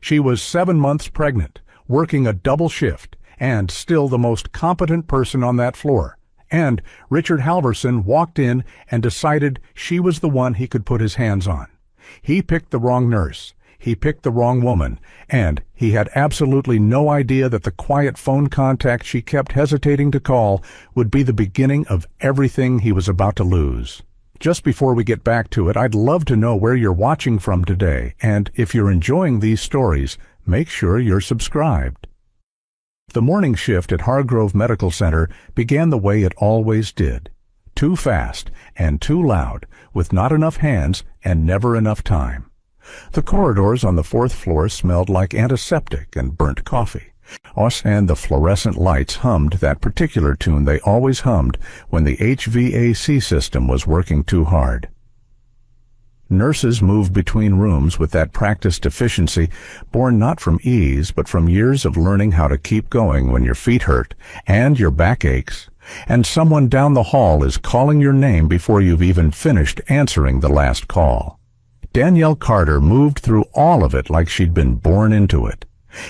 She was 7 months pregnant, working a double shift, and still the most competent person on that floor. And Richard Halverson walked in and decided she was the one he could put his hands on. He picked the wrong nurse. He picked the wrong woman, and he had absolutely no idea that the quiet phone contact she kept hesitating to call would be the beginning of everything he was about to lose. Just before we get back to it, I'd love to know where you're watching from today, and if you're enjoying these stories, make sure you're subscribed. The morning shift at Hargrove Medical Center began the way it always did. Too fast and too loud, with not enough hands and never enough time. The corridors on the 4th floor smelled like antiseptic and burnt coffee. And the fluorescent lights hummed that particular tune they always hummed when the HVAC system was working too hard. Nurses moved between rooms with that practiced efficiency, born not from ease but from years of learning how to keep going when your feet hurt and your back aches, and someone down the hall is calling your name before you've even finished answering the last call. Danielle Carter moved through all of it like she'd been born into it.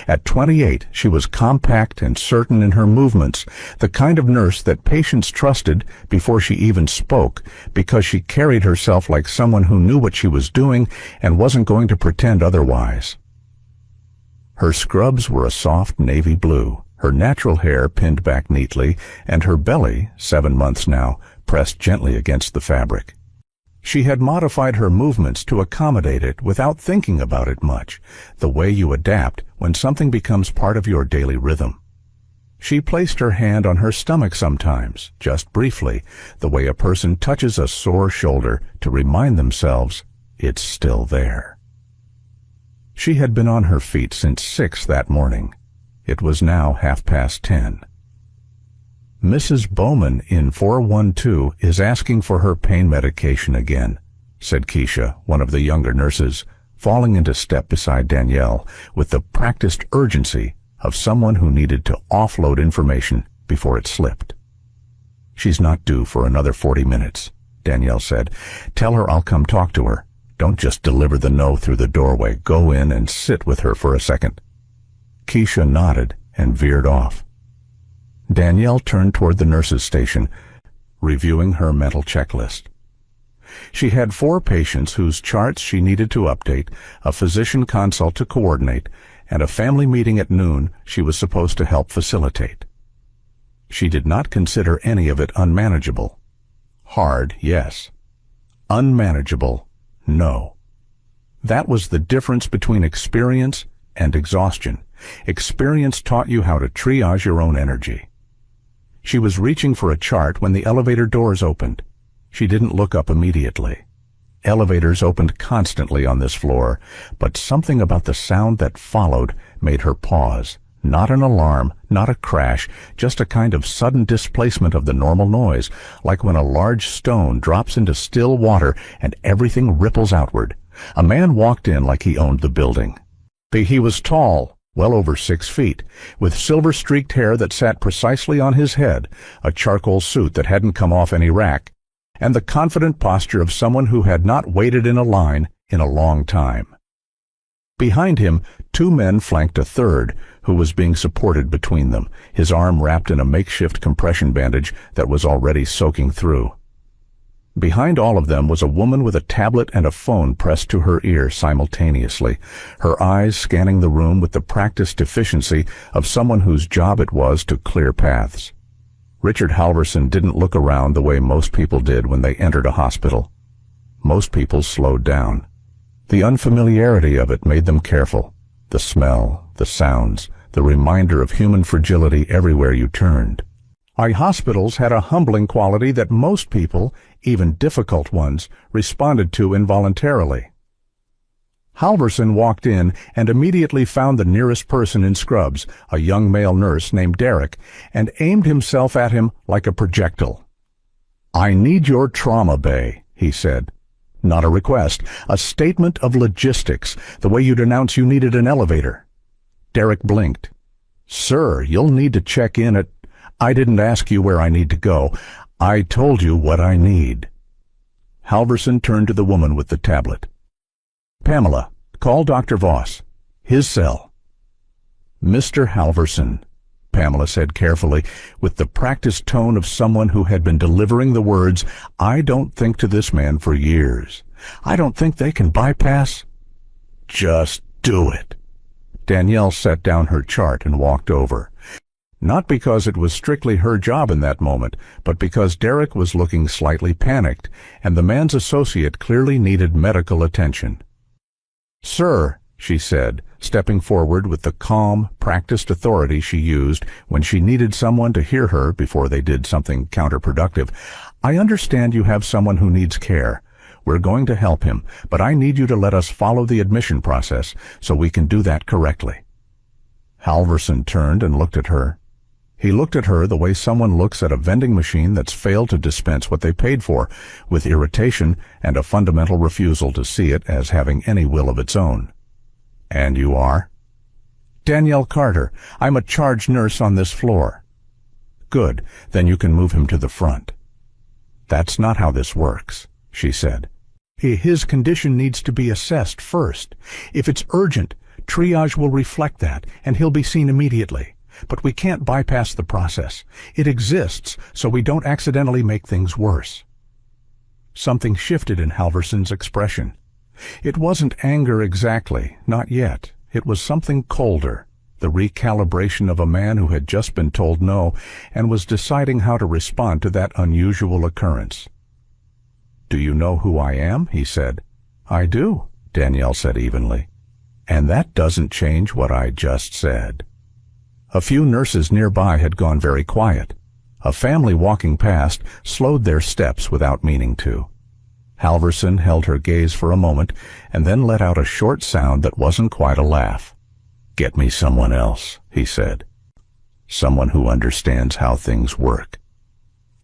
At 28, she was compact and certain in her movements, the kind of nurse that patients trusted before she even spoke, because she carried herself like someone who knew what she was doing and wasn't going to pretend otherwise. Her scrubs were a soft navy blue, her natural hair pinned back neatly, and her belly, 7 months now, pressed gently against the fabric. She had modified her movements to accommodate it without thinking about it much, the way you adapt when something becomes part of your daily rhythm. She placed her hand on her stomach sometimes, just briefly, the way a person touches a sore shoulder to remind themselves it's still there. She had been on her feet since 6 that morning. It was now 10:30. Mrs. Bowman in 412 is asking for her pain medication again, said Keisha, one of the younger nurses, falling into step beside Danielle with the practiced urgency of someone who needed to offload information before it slipped. She's not due for another 40 minutes, Danielle said. Tell her I'll come talk to her. Don't just deliver the no through the doorway. Go in and sit with her for a second. Keisha nodded and veered off. Danielle turned toward the nurse's station, reviewing her mental checklist. She had 4 patients whose charts she needed to update, a physician consult to coordinate, and a family meeting at noon she was supposed to help facilitate. She did not consider any of it unmanageable. Hard, yes. Unmanageable, no. That was the difference between experience and exhaustion. Experience taught you how to triage your own energy. She was reaching for a chart when the elevator doors opened. She didn't look up immediately. Elevators opened constantly on this floor, but something about the sound that followed made her pause. Not an alarm, not a crash, just a kind of sudden displacement of the normal noise, like when a large stone drops into still water and everything ripples outward. A man walked in like he owned the building. He was tall, well over 6 feet, with silver-streaked hair that sat precisely on his head, a charcoal suit that hadn't come off any rack, and the confident posture of someone who had not waited in a line in a long time. Behind him, 2 men flanked a third, who was being supported between them, his arm wrapped in a makeshift compression bandage that was already soaking through. Behind all of them was a woman with a tablet and a phone pressed to her ear simultaneously, her eyes scanning the room with the practiced efficiency of someone whose job it was to clear paths. Richard Halverson didn't look around the way most people did when they entered a hospital. Most people slowed down. The unfamiliarity of it made them careful. The smell, the sounds, the reminder of human fragility everywhere you turned. Our hospitals had a humbling quality that most people, even difficult ones, responded to involuntarily. Halverson walked in and immediately found the nearest person in scrubs, a young male nurse named Derek, and aimed himself at him like a projectile. "I need your trauma bay," he said. Not a request, a statement of logistics, the way you'd announce you needed an elevator. Derek blinked. "Sir, you'll need to check in at—" "I didn't ask you where I need to go. I told you what I need." Halverson turned to the woman with the tablet. "Pamela, call Dr. Voss." His cell. "Mr. Halverson," Pamela said carefully, with the practiced tone of someone who had been delivering the words, "I don't think to this man for years. I don't think they can bypass—" "Just do it." Danielle set down her chart and walked over. Not because it was strictly her job in that moment, but because Derek was looking slightly panicked, and the man's associate clearly needed medical attention. "Sir," she said, stepping forward with the calm, practiced authority she used when she needed someone to hear her before they did something counterproductive, "I understand you have someone who needs care. We're going to help him, but I need you to let us follow the admission process so we can do that correctly." Halverson turned and looked at her. He looked at her the way someone looks at a vending machine that's failed to dispense what they paid for, with irritation and a fundamental refusal to see it as having any will of its own. "And you are?" "Danielle Carter. I'm a charge nurse on this floor." "Good. Then you can move him to the front." "That's not how this works," she said. "His condition needs to be assessed first. If it's urgent, triage will reflect that, and he'll be seen immediately. But we can't bypass the process. It exists, so we don't accidentally make things worse." Something shifted in Halverson's expression. It wasn't anger exactly, not yet. It was something colder, the recalibration of a man who had just been told no and was deciding how to respond to that unusual occurrence. "Do you know who I am?" he said. "I do," Danielle said evenly. "And that doesn't change what I just said." A few nurses nearby had gone very quiet. A family walking past slowed their steps without meaning to. Halverson held her gaze for a moment and then let out a short sound that wasn't quite a laugh. "Get me someone else," he said. "Someone who understands how things work."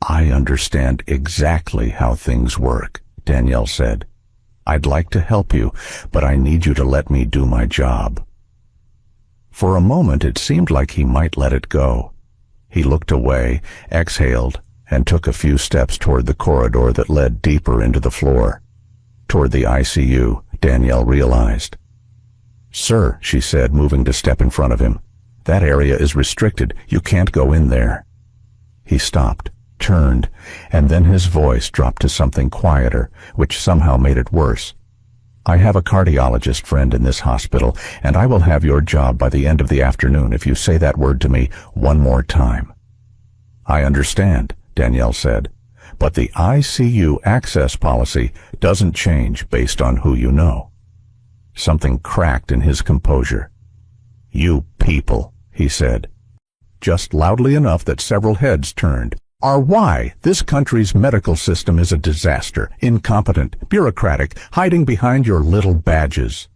"I understand exactly how things work," Danielle said. "I'd like to help you, but I need you to let me do my job." For a moment it seemed like he might let it go. He looked away, exhaled, and took a few steps toward the corridor that led deeper into the floor. Toward the ICU, Danielle realized. "Sir," she said, moving to step in front of him, "that area is restricted. You can't go in there." He stopped, turned, and then his voice dropped to something quieter, which somehow made it worse. "I have a cardiologist friend in this hospital, and I will have your job by the end of the afternoon if you say that word to me one more time." "I understand," Danielle said, "but the ICU access policy doesn't change based on who you know." Something cracked in his composure. "You people," he said, just loudly enough that several heads turned, "are why this country's medical system is a disaster, incompetent, bureaucratic, hiding behind your little badges."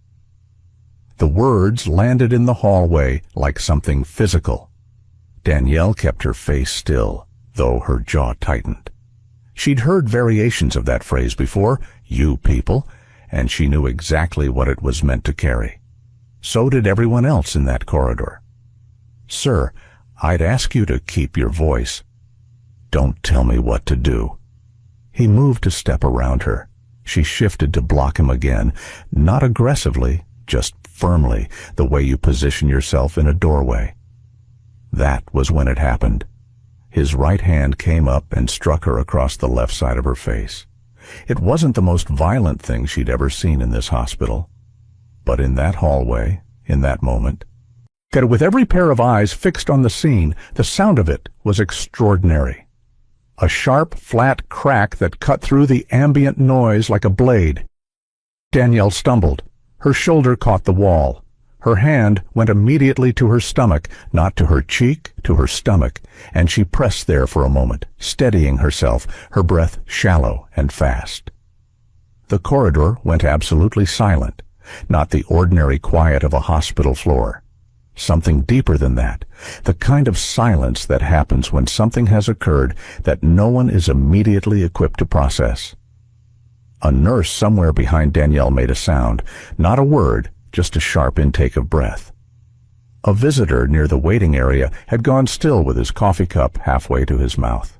The words landed in the hallway like something physical. Danielle kept her face still, though her jaw tightened. She'd heard variations of that phrase before, "you people," and she knew exactly what it was meant to carry. So did everyone else in that corridor. "Sir, I'd ask you to keep your voice. Don't tell me what to do." He moved a step around her. She shifted to block him again, not aggressively, just firmly, the way you position yourself in a doorway. That was when it happened. His right hand came up and struck her across the left side of her face. It wasn't the most violent thing she'd ever seen in this hospital. But in that hallway, in that moment, with every pair of eyes fixed on the scene, the sound of it was extraordinary. A sharp, flat crack that cut through the ambient noise like a blade. Danielle stumbled. Her shoulder caught the wall. Her hand went immediately to her stomach, not to her cheek, to her stomach, and she pressed there for a moment, steadying herself, her breath shallow and fast. The corridor went absolutely silent, not the ordinary quiet of a hospital floor. Something deeper than that, the kind of silence that happens when something has occurred that no one is immediately equipped to process. A nurse somewhere behind Danielle made a sound, not a word, just a sharp intake of breath. A visitor near the waiting area had gone still with his coffee cup halfway to his mouth.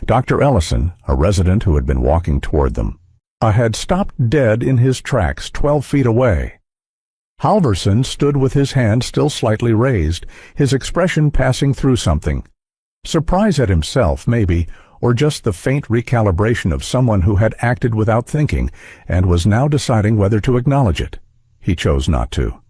Dr. Ellison, a resident who had been walking toward them, had stopped dead in his tracks 12 feet away. Halverson stood with his hand still slightly raised, his expression passing through something. Surprise at himself, maybe, or just the faint recalibration of someone who had acted without thinking and was now deciding whether to acknowledge it. He chose not to.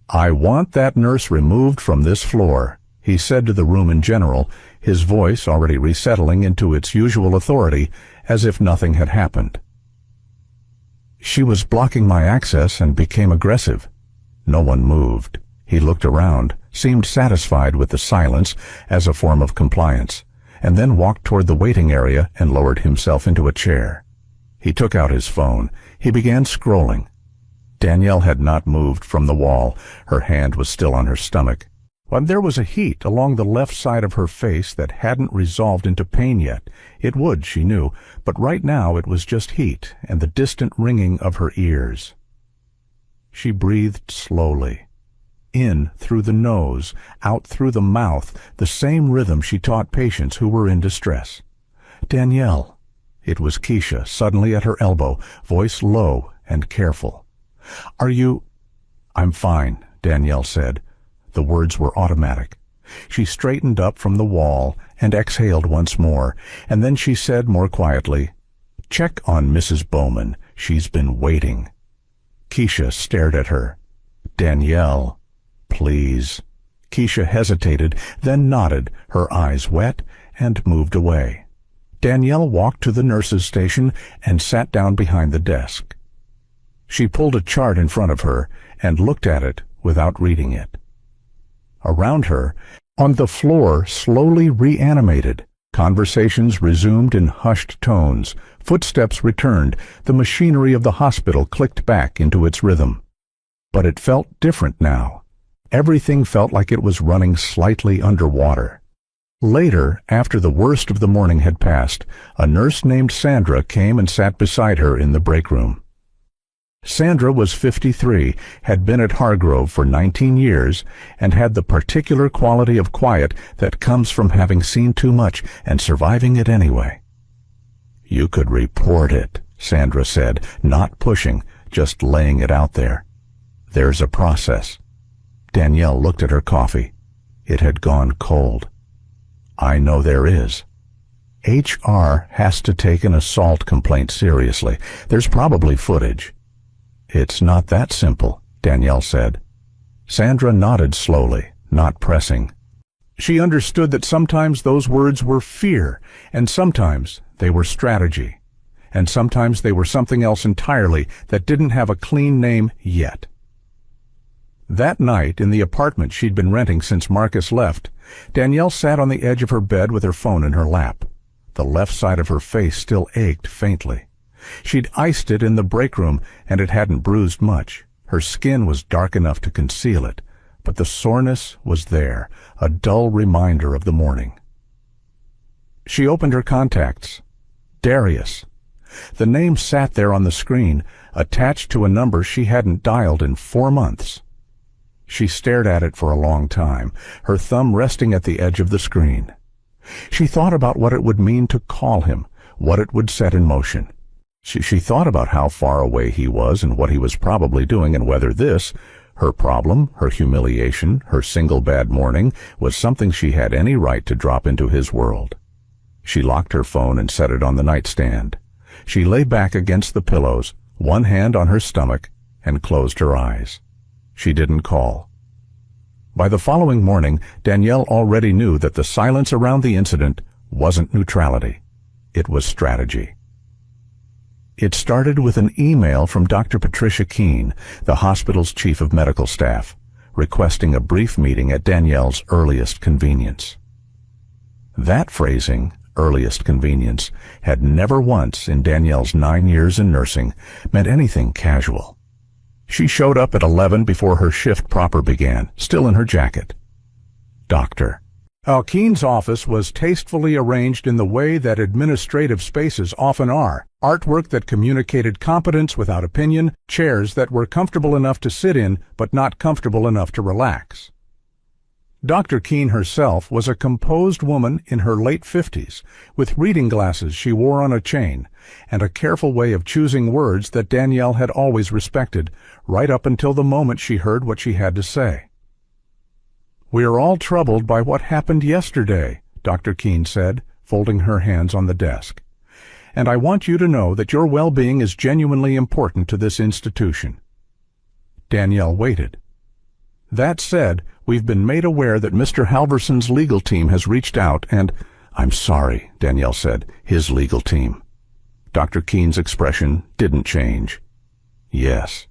"I want that nurse removed from this floor," he said to the room in general, his voice already resettling into its usual authority, as if nothing had happened. "She was blocking my access and became aggressive." No one moved. He looked around, seemed satisfied with the silence as a form of compliance, and then walked toward the waiting area and lowered himself into a chair. He took out his phone. He began scrolling. Danielle had not moved from the wall. Her hand was still on her stomach. But there was a heat along the left side of her face that hadn't resolved into pain yet. It would, she knew, but right now it was just heat and the distant ringing of her ears. She breathed slowly. In through the nose, out through the mouth, the same rhythm she taught patients who were in distress. "Danielle." It was Keisha, suddenly at her elbow, voice low and careful. "Are you—" "I'm fine," Danielle said. The words were automatic. She straightened up from the wall and exhaled once more, and then she said more quietly, "Check on Mrs. Bowman. She's been waiting." Keisha stared at her. "Danielle, please." Keisha hesitated, then nodded, her eyes wet, and moved away. Danielle walked to the nurse's station and sat down behind the desk. She pulled a chart in front of her and looked at it without reading it. Around her, on the floor, slowly reanimated, conversations resumed in hushed tones, footsteps returned, the machinery of the hospital clicked back into its rhythm. But it felt different now. Everything felt like it was running slightly underwater. Later, after the worst of the morning had passed, a nurse named Sandra came and sat beside her in the break room. Sandra was 53, had been at Hargrove for 19 years, and had the particular quality of quiet that comes from having seen too much and surviving it anyway. "You could report it," Sandra said, not pushing, just laying it out there. "There's a process." Danielle looked at her coffee. It had gone cold. "I know there is. HR has to take an assault complaint seriously. There's probably footage." "It's not that simple," Danielle said. Sandra nodded slowly, not pressing. She understood that sometimes those words were fear, and sometimes they were strategy, and sometimes they were something else entirely that didn't have a clean name yet. That night, in the apartment she'd been renting since Marcus left, Danielle sat on the edge of her bed with her phone in her lap. The left side of her face still ached faintly. She'd iced it in the break room, and it hadn't bruised much. Her skin was dark enough to conceal it, but the soreness was there, a dull reminder of the morning. She opened her contacts. Darius. The name sat there on the screen, attached to a number she hadn't dialed in 4 months. She stared at it for a long time, her thumb resting at the edge of the screen. She thought about what it would mean to call him, what it would set in motion. She thought about how far away he was and what he was probably doing, and whether this, her problem, her humiliation, her single bad morning, was something she had any right to drop into his world. She locked her phone and set it on the nightstand. She lay back against the pillows, one hand on her stomach, and closed her eyes. She didn't call. By the following morning, Danielle already knew that the silence around the incident wasn't neutrality. It was strategy. It started with an email from Dr. Patricia Keene, the hospital's chief of medical staff, requesting a brief meeting at Danielle's earliest convenience. That phrasing, earliest convenience, had never once in Danielle's 9 years in nursing meant anything casual. She showed up at 11 before her shift proper began, still in her jacket. Doctor. Keene's office was tastefully arranged in the way that administrative spaces often are. Artwork that communicated competence without opinion, chairs that were comfortable enough to sit in but not comfortable enough to relax. Dr. Keene herself was a composed woman in her late 50s, with reading glasses she wore on a chain, and a careful way of choosing words that Danielle had always respected, right up until the moment she heard what she had to say. "We are all troubled by what happened yesterday," Dr. Keene said, folding her hands on the desk. "And I want you to know that your well-being is genuinely important to this institution." Danielle waited. "That said, we've been made aware that Mr. Halverson's legal team has reached out and—" "I'm sorry," Danielle said. "His legal team." Dr. Keene's expression didn't change. "Yes.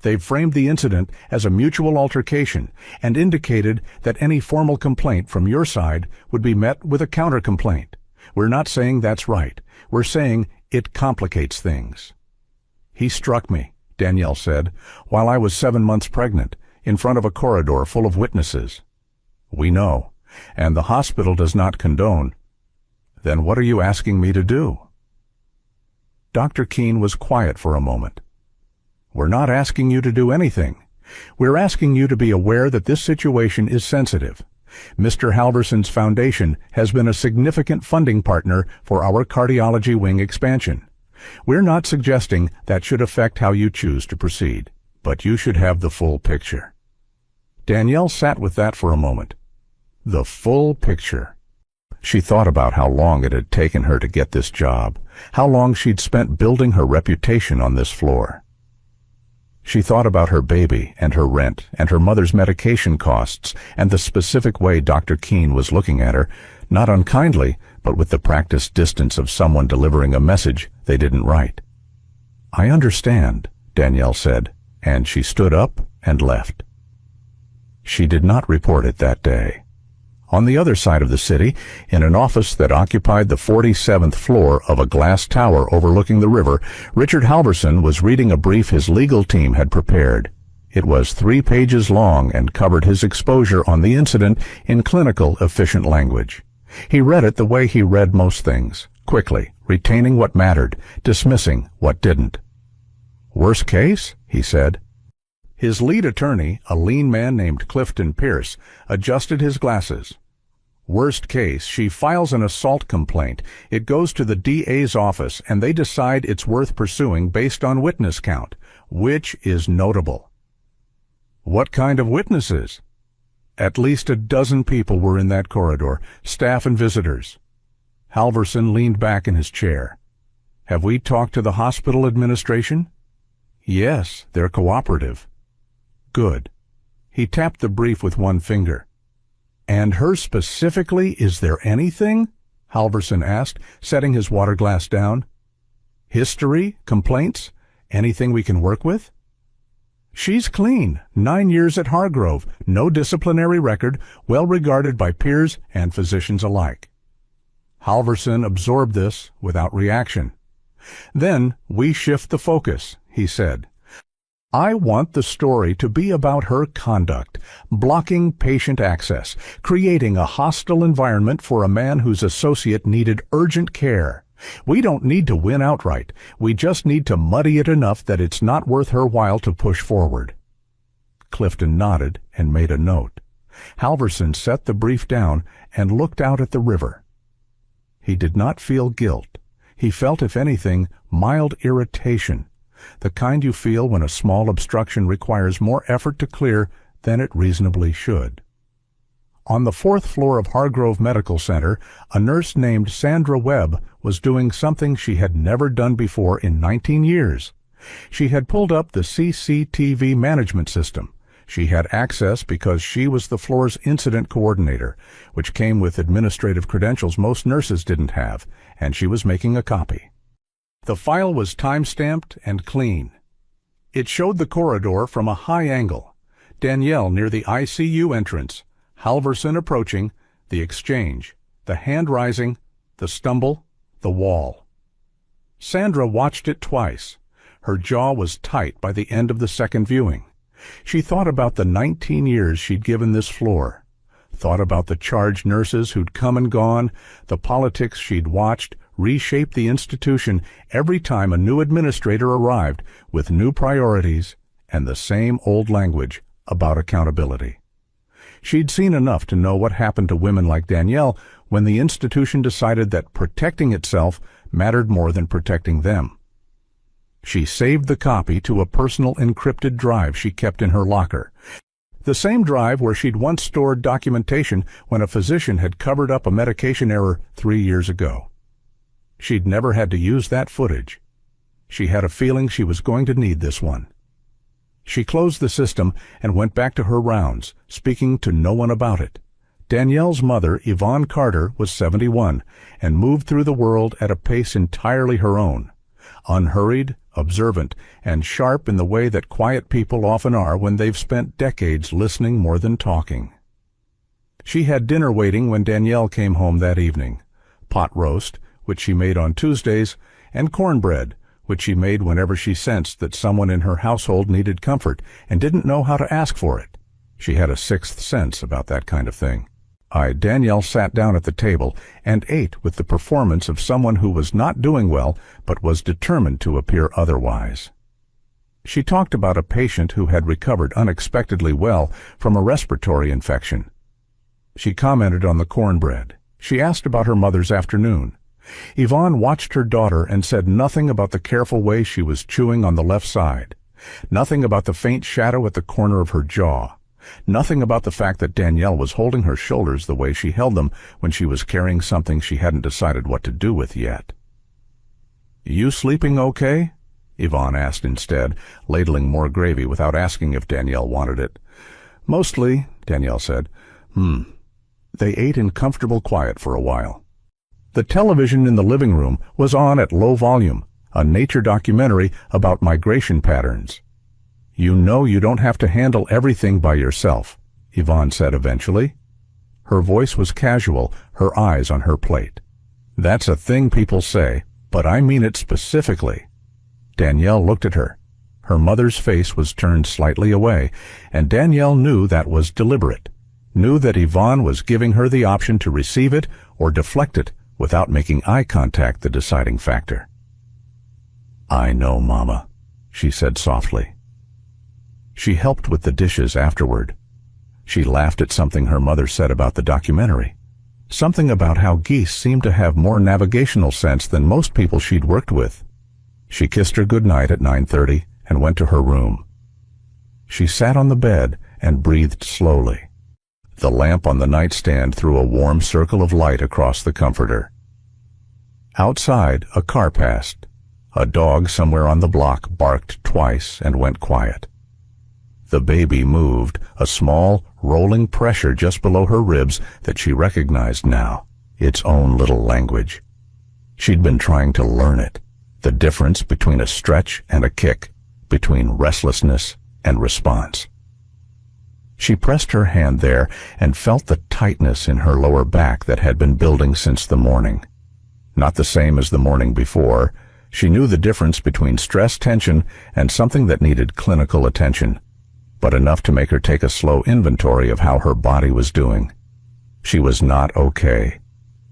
They've framed the incident as a mutual altercation and indicated that any formal complaint from your side would be met with a counter-complaint. We're not saying that's right. We're saying it complicates things." "He struck me," Danielle said, "while I was 7 months pregnant, in front of a corridor full of witnesses." "We know, and the hospital does not condone." "Then what are you asking me to do?" Dr. Keene was quiet for a moment. "We're not asking you to do anything. We're asking you to be aware that this situation is sensitive. Mr. Halverson's foundation has been a significant funding partner for our cardiology wing expansion. We're not suggesting that should affect how you choose to proceed, but you should have the full picture." Danielle sat with that for a moment. The full picture. She thought about how long it had taken her to get this job, how long she'd spent building her reputation on this floor. She thought about her baby and her rent and her mother's medication costs and the specific way Dr. Keene was looking at her, not unkindly, but with the practiced distance of someone delivering a message they didn't write. "I understand," Danielle said, and she stood up and left. She did not report it that day. On the other side of the city, in an office that occupied the 47th floor of a glass tower overlooking the river, Richard Halverson was reading a brief his legal team had prepared. It was 3 pages long and covered his exposure on the incident in clinical, efficient language. He read it the way he read most things, quickly, retaining what mattered, dismissing what didn't. "Worst case?" he said. His lead attorney, a lean man named Clifton Pierce, adjusted his glasses. "Worst case, she files an assault complaint. It goes to the DA's office, and they decide it's worth pursuing based on witness count, which is notable." "What kind of witnesses?" "At least a dozen people were in that corridor, staff and visitors." Halverson leaned back in his chair. "Have we talked to the hospital administration?" "Yes, they're cooperative." "Good." He tapped the brief with one finger. "And her specifically, is there anything?" Halverson asked, setting his water glass down. "History? Complaints? Anything we can work with?" "She's clean. 9 years at Hargrove, no disciplinary record, well regarded by peers and physicians alike." Halverson absorbed this without reaction. "Then we shift the focus," he said. "I want the story to be about her conduct, blocking patient access, creating a hostile environment for a man whose associate needed urgent care. We don't need to win outright. We just need to muddy it enough that it's not worth her while to push forward." Clifton nodded and made a note. Halverson set the brief down and looked out at the river. He did not feel guilt. He felt, if anything, mild irritation, the kind you feel when a small obstruction requires more effort to clear than it reasonably should. On the 4th floor of Hargrove Medical Center, a nurse named Sandra Webb was doing something she had never done before in 19 years. She had pulled up the CCTV management system. She had access because she was the floor's incident coordinator, which came with administrative credentials most nurses didn't have, and she was making a copy. The file was time-stamped and clean. It showed the corridor from a high angle, Danielle near the ICU entrance, Halverson approaching, the exchange, the hand rising, the stumble, the wall. Sandra watched it twice. Her jaw was tight by the end of the second viewing. She thought about the 19 years she'd given this floor, thought about the charge nurses who'd come and gone, the politics she'd watched reshape the institution every time a new administrator arrived with new priorities and the same old language about accountability. She'd seen enough to know what happened to women like Danielle when the institution decided that protecting itself mattered more than protecting them. She saved the copy to a personal encrypted drive she kept in her locker, the same drive where she'd once stored documentation when a physician had covered up a medication error 3 years ago. She'd never had to use that footage. She had a feeling she was going to need this one. She closed the system and went back to her rounds, speaking to no one about it. Danielle's mother, Yvonne Carter, was 71 and moved through the world at a pace entirely her own, unhurried, observant, and sharp in the way that quiet people often are when they've spent decades listening more than talking. She had dinner waiting when Danielle came home that evening: pot roast, which she made on Tuesdays, and cornbread, which she made whenever she sensed that someone in her household needed comfort and didn't know how to ask for it. She had a sixth sense about that kind of thing. Danielle sat down at the table and ate with the performance of someone who was not doing well but was determined to appear otherwise. She talked about a patient who had recovered unexpectedly well from a respiratory infection. She commented on the cornbread. She asked about her mother's afternoon. Yvonne watched her daughter and said nothing about the careful way she was chewing on the left side, nothing about the faint shadow at the corner of her jaw, nothing about the fact that Danielle was holding her shoulders the way she held them when she was carrying something she hadn't decided what to do with yet. "You sleeping okay?" Yvonne asked instead, ladling more gravy without asking if Danielle wanted it. "Mostly," Danielle said. They ate in comfortable quiet for a while. The television in the living room was on at low volume, a nature documentary about migration patterns. "You know you don't have to handle everything by yourself," Yvonne said eventually. Her voice was casual, her eyes on her plate. "That's a thing people say, but I mean it specifically." Danielle looked at her. Her mother's face was turned slightly away, and Danielle knew that was deliberate, knew that Yvonne was giving her the option to receive it or deflect it without making eye contact the deciding factor. "I know, Mama," she said softly. She helped with the dishes afterward. She laughed at something her mother said about the documentary, something about how geese seemed to have more navigational sense than most people she'd worked with. She kissed her goodnight at 9:30 and went to her room. She sat on the bed and breathed slowly. The lamp on the nightstand threw a warm circle of light across the comforter. Outside, a car passed. A dog somewhere on the block barked twice and went quiet. The baby moved, a small, rolling pressure just below her ribs that she recognized now, its own little language. She'd been trying to learn it, the difference between a stretch and a kick, between restlessness and response. She pressed her hand there and felt the tightness in her lower back that had been building since the morning. Not the same as the morning before. She knew the difference between stress tension and something that needed clinical attention, but enough to make her take a slow inventory of how her body was doing. She was not okay.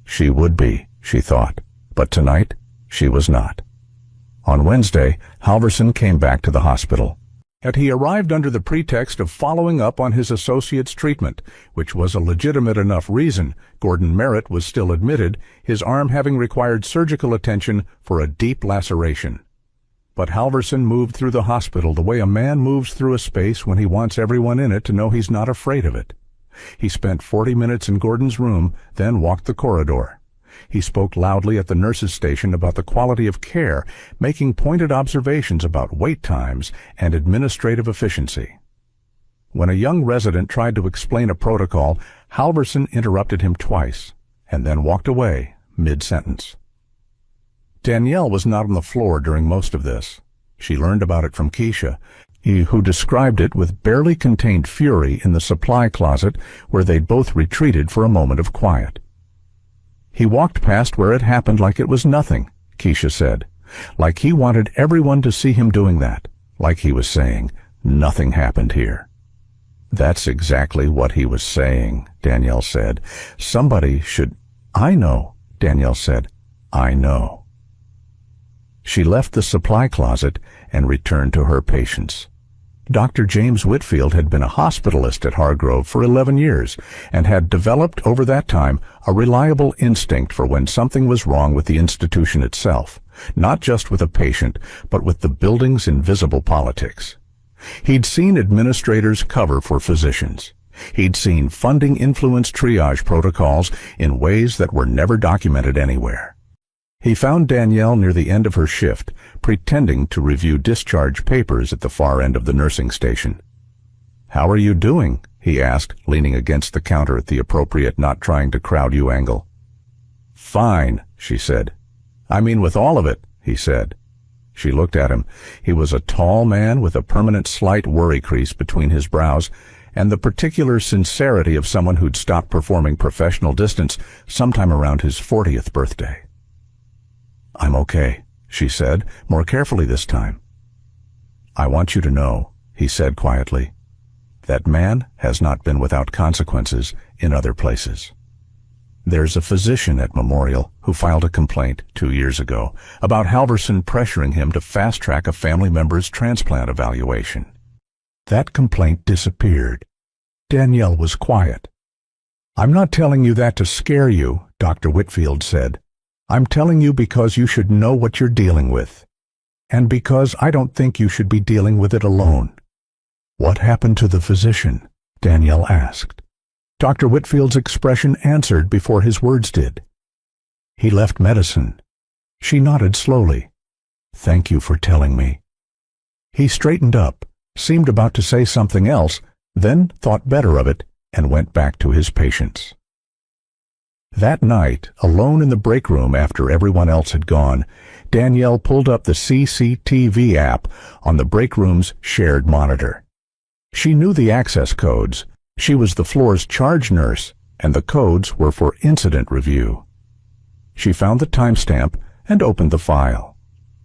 She would be, she thought, but tonight she was not. On Wednesday, Halverson came back to the hospital. He arrived under the pretext of following up on his associate's treatment, which was a legitimate enough reason. Gordon Merritt was still admitted, his arm having required surgical attention for a deep laceration. But Halverson moved through the hospital the way a man moves through a space when he wants everyone in it to know he's not afraid of it. He spent 40 minutes in Gordon's room, then walked the corridor. He spoke loudly at the nurse's station about the quality of care, making pointed observations about wait times and administrative efficiency. When a young resident tried to explain a protocol, Halverson interrupted him twice, and then walked away, mid-sentence. Danielle was not on the floor during most of this. She learned about it from Keisha, who described it with barely contained fury in the supply closet where they'd both retreated for a moment of quiet. "He walked past where it happened like it was nothing," Keisha said, like he wanted everyone to see him doing that, like he was saying, "Nothing happened here." "That's exactly what he was saying," Danielle said. "Somebody should—" "I know," Danielle said. "I know." She left the supply closet and returned to her patients. Dr. James Whitfield had been a hospitalist at Hargrove for 11 years and had developed over that time a reliable instinct for when something was wrong with the institution itself, not just with a patient, but with the building's invisible politics. He'd seen administrators cover for physicians. He'd seen funding influence triage protocols in ways that were never documented anywhere. He found Danielle near the end of her shift, pretending to review discharge papers at the far end of the nursing station. "How are you doing?" he asked, leaning against the counter at the appropriate not trying to crowd you angle. "Fine," she said. "I mean with all of it," he said. She looked at him. He was a tall man with a permanent slight worry crease between his brows and the particular sincerity of someone who'd stopped performing professional distance sometime around his 40th birthday. "I'm okay," she said, more carefully this time. "I want you to know," he said quietly, "that man has not been without consequences in other places. There's a physician at Memorial who filed a complaint 2 years ago about Halverson pressuring him to fast-track a family member's transplant evaluation. That complaint disappeared." Danielle was quiet. "I'm not telling you that to scare you," Dr. Whitfield said. "I'm telling you because you should know what you're dealing with, and because I don't think you should be dealing with it alone." "What happened to the physician?" Danielle asked. Dr. Whitfield's expression answered before his words did. "He left medicine." She nodded slowly. "Thank you for telling me." He straightened up, seemed about to say something else, then thought better of it and went back to his patients. That night, alone in the break room after everyone else had gone, Danielle pulled up the CCTV app on the break room's shared monitor. She knew the access codes. She was the floor's charge nurse, and the codes were for incident review. She found the timestamp and opened the file.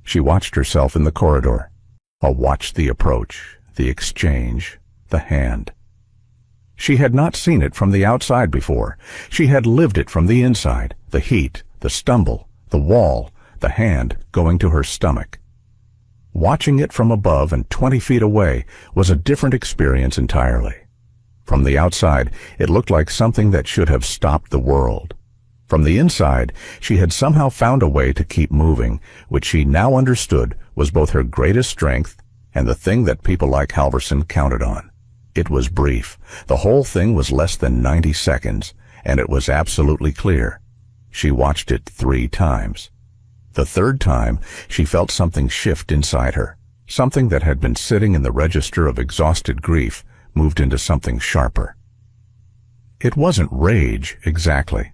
She watched herself in the corridor. Watched the approach, the exchange, the hand. She had not seen it from the outside before. She had lived it from the inside, the heat, the stumble, the wall, the hand going to her stomach. Watching it from above and 20 feet away was a different experience entirely. From the outside, it looked like something that should have stopped the world. From the inside, she had somehow found a way to keep moving, which she now understood was both her greatest strength and the thing that people like Halverson counted on. It was brief. The whole thing was less than 90 seconds, and it was absolutely clear. She watched it 3 times. The third time, she felt something shift inside her. Something that had been sitting in the register of exhausted grief moved into something sharper. It wasn't rage, exactly.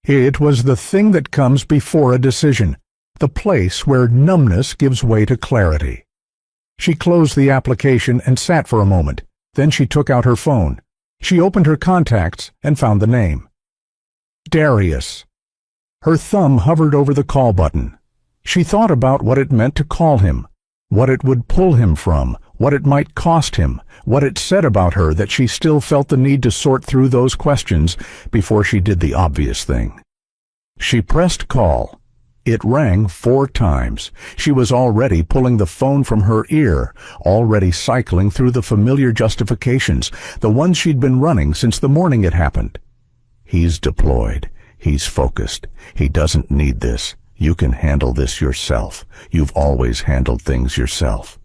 It was the thing that comes before a decision, the place where numbness gives way to clarity. She closed the application and sat for a moment. Then she took out her phone. She opened her contacts and found the name. Darius. Her thumb hovered over the call button. She thought about what it meant to call him, what it would pull him from, what it might cost him, what it said about her that she still felt the need to sort through those questions before she did the obvious thing. She pressed call. It rang 4 times. She was already pulling the phone from her ear, already cycling through the familiar justifications, the ones she'd been running since the morning it happened. He's deployed. He's focused. He doesn't need this. You can handle this yourself. You've always handled things yourself.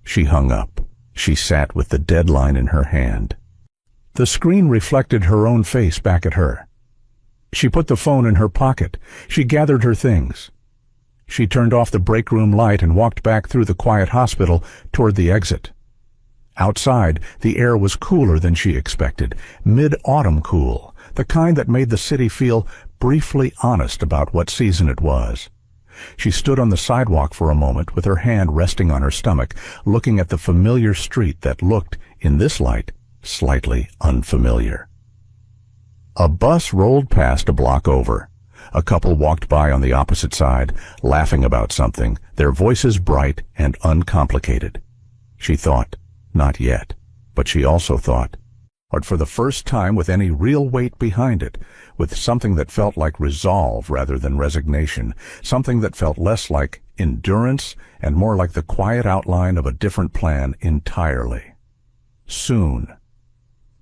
She hung up. She sat with the deadline in her hand. The screen reflected her own face back at her. She put the phone in her pocket. She gathered her things. She turned off the break room light and walked back through the quiet hospital toward the exit. Outside, the air was cooler than she expected, mid-autumn cool, the kind that made the city feel briefly honest about what season it was. She stood on the sidewalk for a moment with her hand resting on her stomach, looking at the familiar street that looked, in this light, slightly unfamiliar. A bus rolled past a block over. A couple walked by on the opposite side, laughing about something, their voices bright and uncomplicated. She thought, not yet, but she also thought, but for the first time with any real weight behind it, with something that felt like resolve rather than resignation, something that felt less like endurance and more like the quiet outline of a different plan entirely. Soon.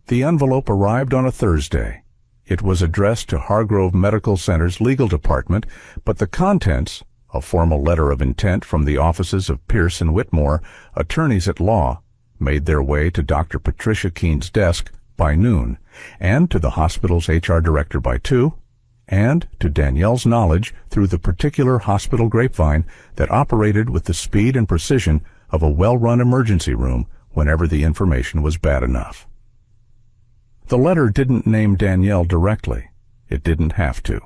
The envelope arrived on a Thursday. It was addressed to Hargrove Medical Center's legal department, but the contents, a formal letter of intent from the offices of Pierce and Whitmore, attorneys at law, made their way to Dr. Patricia Keene's desk by noon, and to the hospital's HR director by 2, and to Danielle's knowledge through the particular hospital grapevine that operated with the speed and precision of a well-run emergency room whenever the information was bad enough. The letter didn't name Danielle directly. It didn't have to.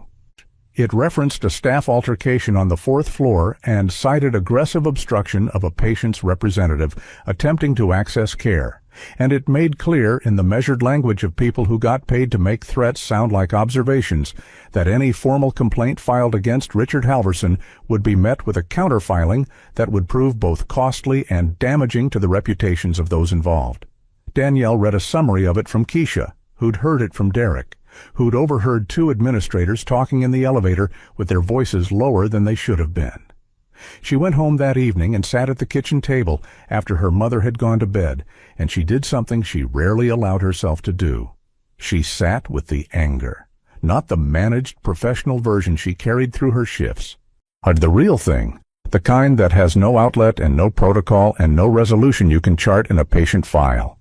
It referenced a staff altercation on the 4th floor and cited aggressive obstruction of a patient's representative attempting to access care, and it made clear in the measured language of people who got paid to make threats sound like observations that any formal complaint filed against Richard Halverson would be met with a counterfiling that would prove both costly and damaging to the reputations of those involved. Danielle read a summary of it from Keisha, who'd heard it from Derek, who'd overheard 2 administrators talking in the elevator with their voices lower than they should have been. She went home that evening and sat at the kitchen table after her mother had gone to bed, and she did something she rarely allowed herself to do. She sat with the anger, not the managed professional version she carried through her shifts. The real thing, the kind that has no outlet and no protocol and no resolution you can chart in a patient file.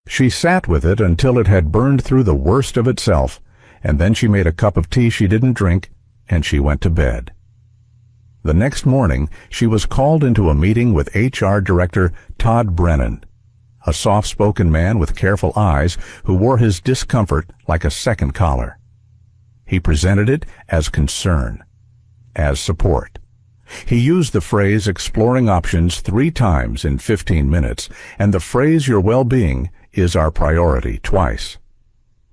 She sat with it until it had burned through the worst of itself, and then she made a cup of tea she didn't drink, and she went to bed. The next morning, she was called into a meeting with HR Director Todd Brennan, a soft-spoken man with careful eyes who wore his discomfort like a second collar. He presented it as concern, as support. He used the phrase exploring options 3 times in 15 minutes, and the phrase your well-being is our priority twice.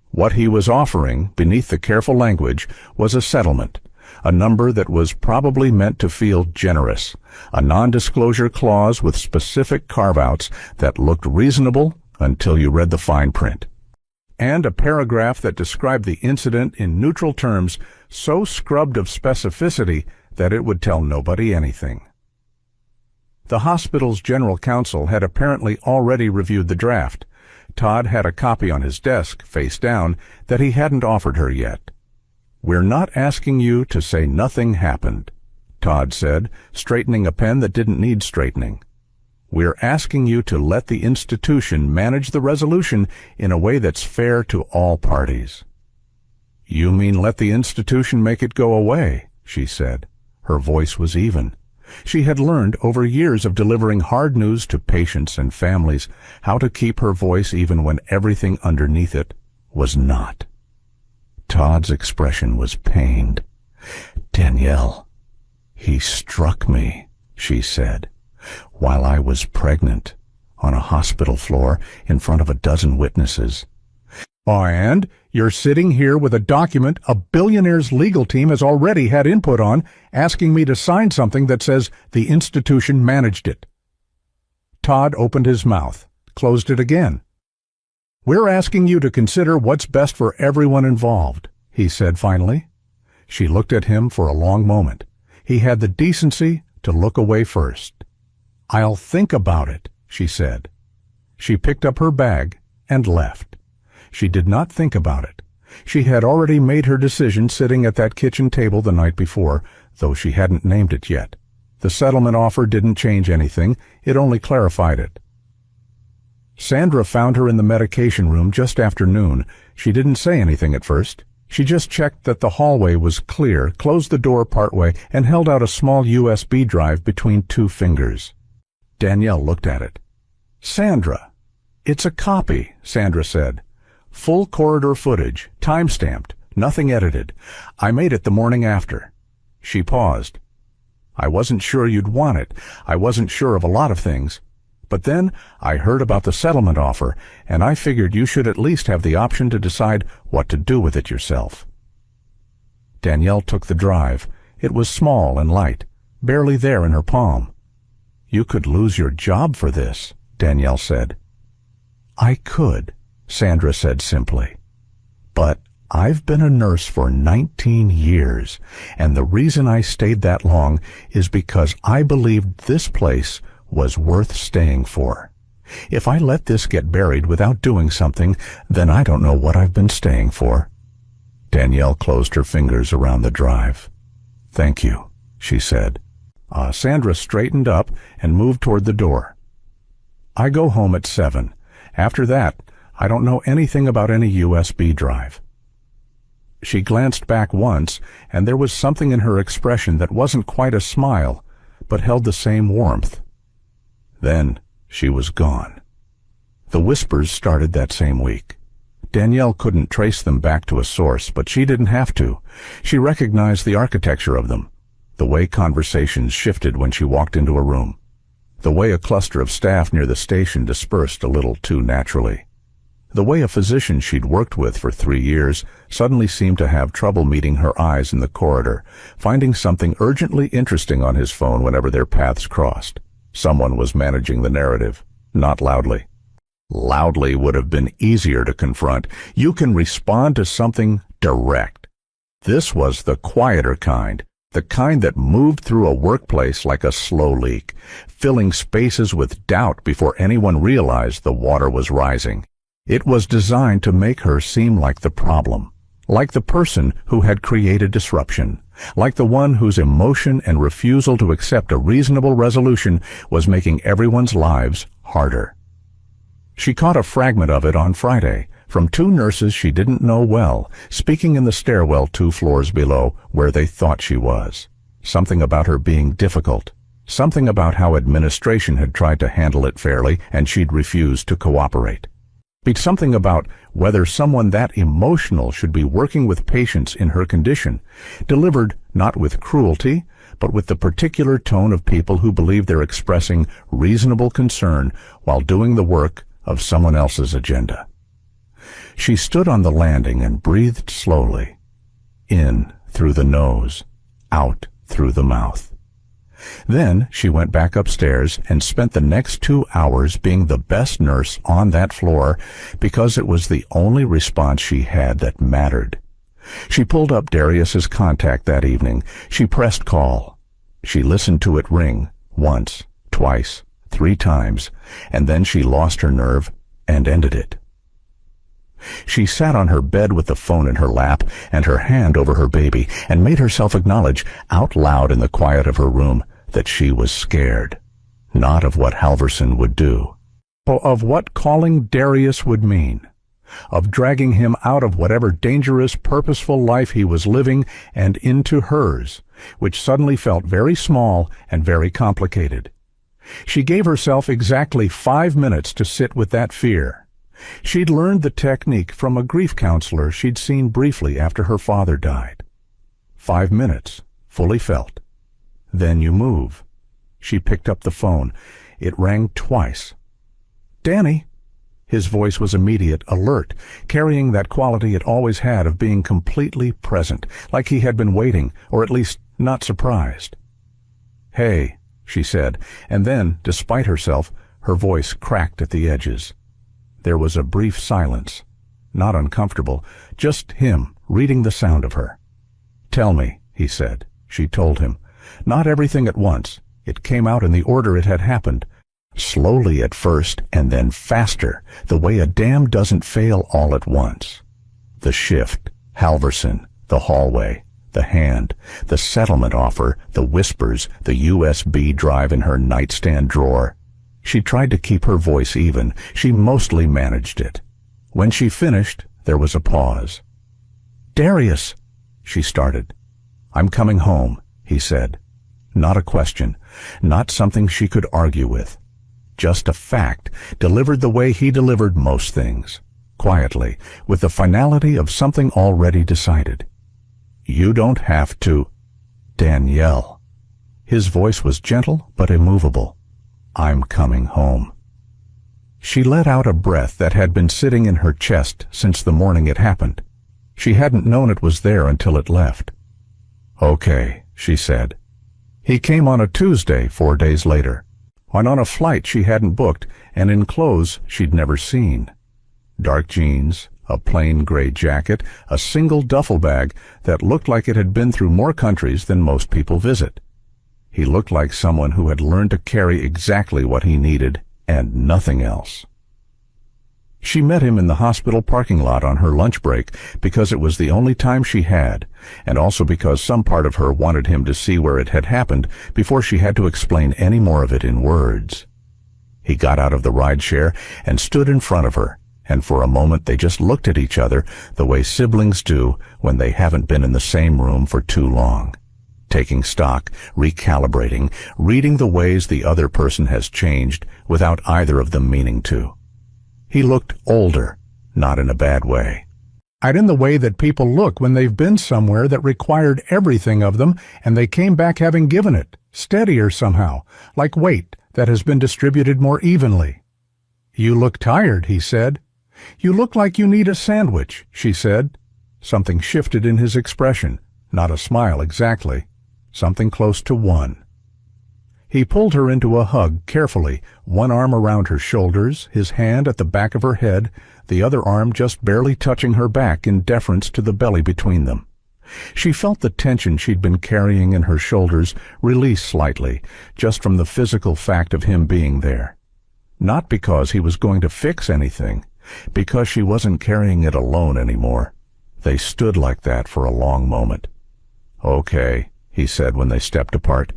What he was offering, beneath the careful language, was a settlement, a number that was probably meant to feel generous, a non-disclosure clause with specific carve-outs that looked reasonable until you read the fine print, and a paragraph that described the incident in neutral terms so scrubbed of specificity that it would tell nobody anything. The hospital's general counsel had apparently already reviewed the draft. Todd had a copy on his desk, face down, that he hadn't offered her yet. "We're not asking you to say nothing happened," Todd said, straightening a pen that didn't need straightening. "We're asking you to let the institution manage the resolution in a way that's fair to all parties." "You mean let the institution make it go away," she said. Her voice was even. She had learned over years of delivering hard news to patients and families how to keep her voice even when everything underneath it was not. Todd's expression was pained. "Danielle, he struck me," she said, "while I was pregnant, on a hospital floor in front of a dozen witnesses." "Oh, and you're sitting here with a document a Billionaire's legal team has already had input on, asking me to sign something that says the institution managed it." Todd opened his mouth, closed it again. "We're asking you to consider what's best for everyone involved," he said finally. She looked at him for a long moment. He had the decency to look away first. "I'll think about it," she said. She picked up her bag and left. She did not think about it. She had already made her decision sitting at that kitchen table the night before, though she hadn't named it yet. The settlement offer didn't change anything, it only clarified it. Sandra found her in the medication room just after noon. She didn't say anything at first. She just checked that the hallway was clear, closed the door partway, and held out a small USB drive between 2 fingers. Danielle looked at it. "Sandra, it's a copy," Sandra said. "Full corridor footage, time-stamped, nothing edited. I made it the morning after." She paused. "I wasn't sure you'd want it. I wasn't sure of a lot of things. But then I heard about the settlement offer, and I figured you should at least have the option to decide what to do with it yourself." Danielle took the drive. It was small and light, barely there in her palm. "You could lose your job for this," Danielle said. "I could," Sandra said simply. "But I've been a nurse for 19 years, and the reason I stayed that long is because I believed this place was worth staying for. If I let this get buried without doing something, then I don't know what I've been staying for." Danielle closed her fingers around the drive. "Thank you," she said. Sandra straightened up and moved toward the door. "I go home at 7. After that, I don't know anything about any USB drive." She glanced back once, and there was something in her expression that wasn't quite a smile, but held the same warmth. Then she was gone. The whispers started that same week. Danielle couldn't trace them back to a source, but she didn't have to. She recognized the architecture of them, the way conversations shifted when she walked into a room, the way a cluster of staff near the station dispersed a little too naturally, the way a physician she'd worked with for 3 years suddenly seemed to have trouble meeting her eyes in the corridor, finding something urgently interesting on his phone whenever their paths crossed. Someone was managing the narrative, not loudly. Loudly would have been easier to confront. You can respond to something direct. This was the quieter kind, the kind that moved through a workplace like a slow leak, filling spaces with doubt before anyone realized the water was rising. It was designed to make her seem like the problem, like the person who had created disruption, like the one whose emotion and refusal to accept a reasonable resolution was making everyone's lives harder. She caught a fragment of it on Friday from 2 nurses she didn't know well, speaking in the stairwell 2 floors below where they thought she was. Something about her being difficult, something about how administration had tried to handle it fairly and she'd refused to cooperate. Something about whether someone that emotional should be working with patients in her condition, delivered not with cruelty, but with the particular tone of people who believe they're expressing reasonable concern while doing the work of someone else's agenda. She stood on the landing and breathed slowly, in through the nose, out through the mouth. Then she went back upstairs and spent the next 2 hours being the best nurse on that floor because it was the only response she had that mattered. She pulled up Darius's contact that evening. She pressed call. She listened to it ring once, twice, 3 times, and then she lost her nerve and ended it. She sat on her bed with the phone in her lap and her hand over her baby and made herself acknowledge out loud in the quiet of her room that she was scared, not of what Halverson would do, but of what calling Darius would mean, of dragging him out of whatever dangerous, purposeful life he was living and into hers, which suddenly felt very small and very complicated. She gave herself exactly 5 minutes to sit with that fear. She'd learned the technique from a grief counselor she'd seen briefly after her father died. 5 minutes, fully felt. Then you move. She picked up the phone. It rang twice. "Danny." His voice was immediate, alert, carrying that quality it always had of being completely present, like he had been waiting, or at least not surprised. "Hey," she said, and then, despite herself, her voice cracked at the edges. There was a brief silence, not uncomfortable, just him reading the sound of her. "Tell me," he said. She told him. Not everything at once. It came out in the order it had happened. Slowly at first, and then faster, the way a dam doesn't fail all at once. The shift, Halverson, the hallway, the hand, the settlement offer, the whispers, the USB drive in her nightstand drawer. She tried to keep her voice even. She mostly managed it. When she finished, there was a pause. "Darius," she started. "I'm coming home," he said. Not a question, not something she could argue with. Just a fact, delivered the way he delivered most things, quietly, with the finality of something already decided. "You don't have to—" "Danielle." His voice was gentle but immovable. "I'm coming home." She let out a breath that had been sitting in her chest since the morning it happened. She hadn't known it was there until it left. "Okay," she said. He came on a Tuesday 4 days later, on a flight she hadn't booked and in clothes she'd never seen. Dark jeans, a plain gray jacket, a single duffel bag that looked like it had been through more countries than most people visit. He looked like someone who had learned to carry exactly what he needed and nothing else. She met him in the hospital parking lot on her lunch break because it was the only time she had, and also because some part of her wanted him to see where it had happened before she had to explain any more of it in words. He got out of the rideshare and stood in front of her, and for a moment they just looked at each other the way siblings do when they haven't been in the same room for too long, taking stock, recalibrating, reading the ways the other person has changed without either of them meaning to. He looked older, not in a bad way. I'd in the way that people look when they've been somewhere that required everything of them and they came back having given it, steadier somehow, like weight that has been distributed more evenly. You look tired, he said. You look like you need a sandwich, she said. Something shifted in his expression, not a smile exactly, something close to one. He pulled her into a hug carefully, one arm around her shoulders, his hand at the back of her head, the other arm just barely touching her back in deference to the belly between them. She felt the tension she'd been carrying in her shoulders release slightly, just from the physical fact of him being there. Not because he was going to fix anything, because she wasn't carrying it alone anymore. They stood like that for a long moment. "Okay," he said when they stepped apart,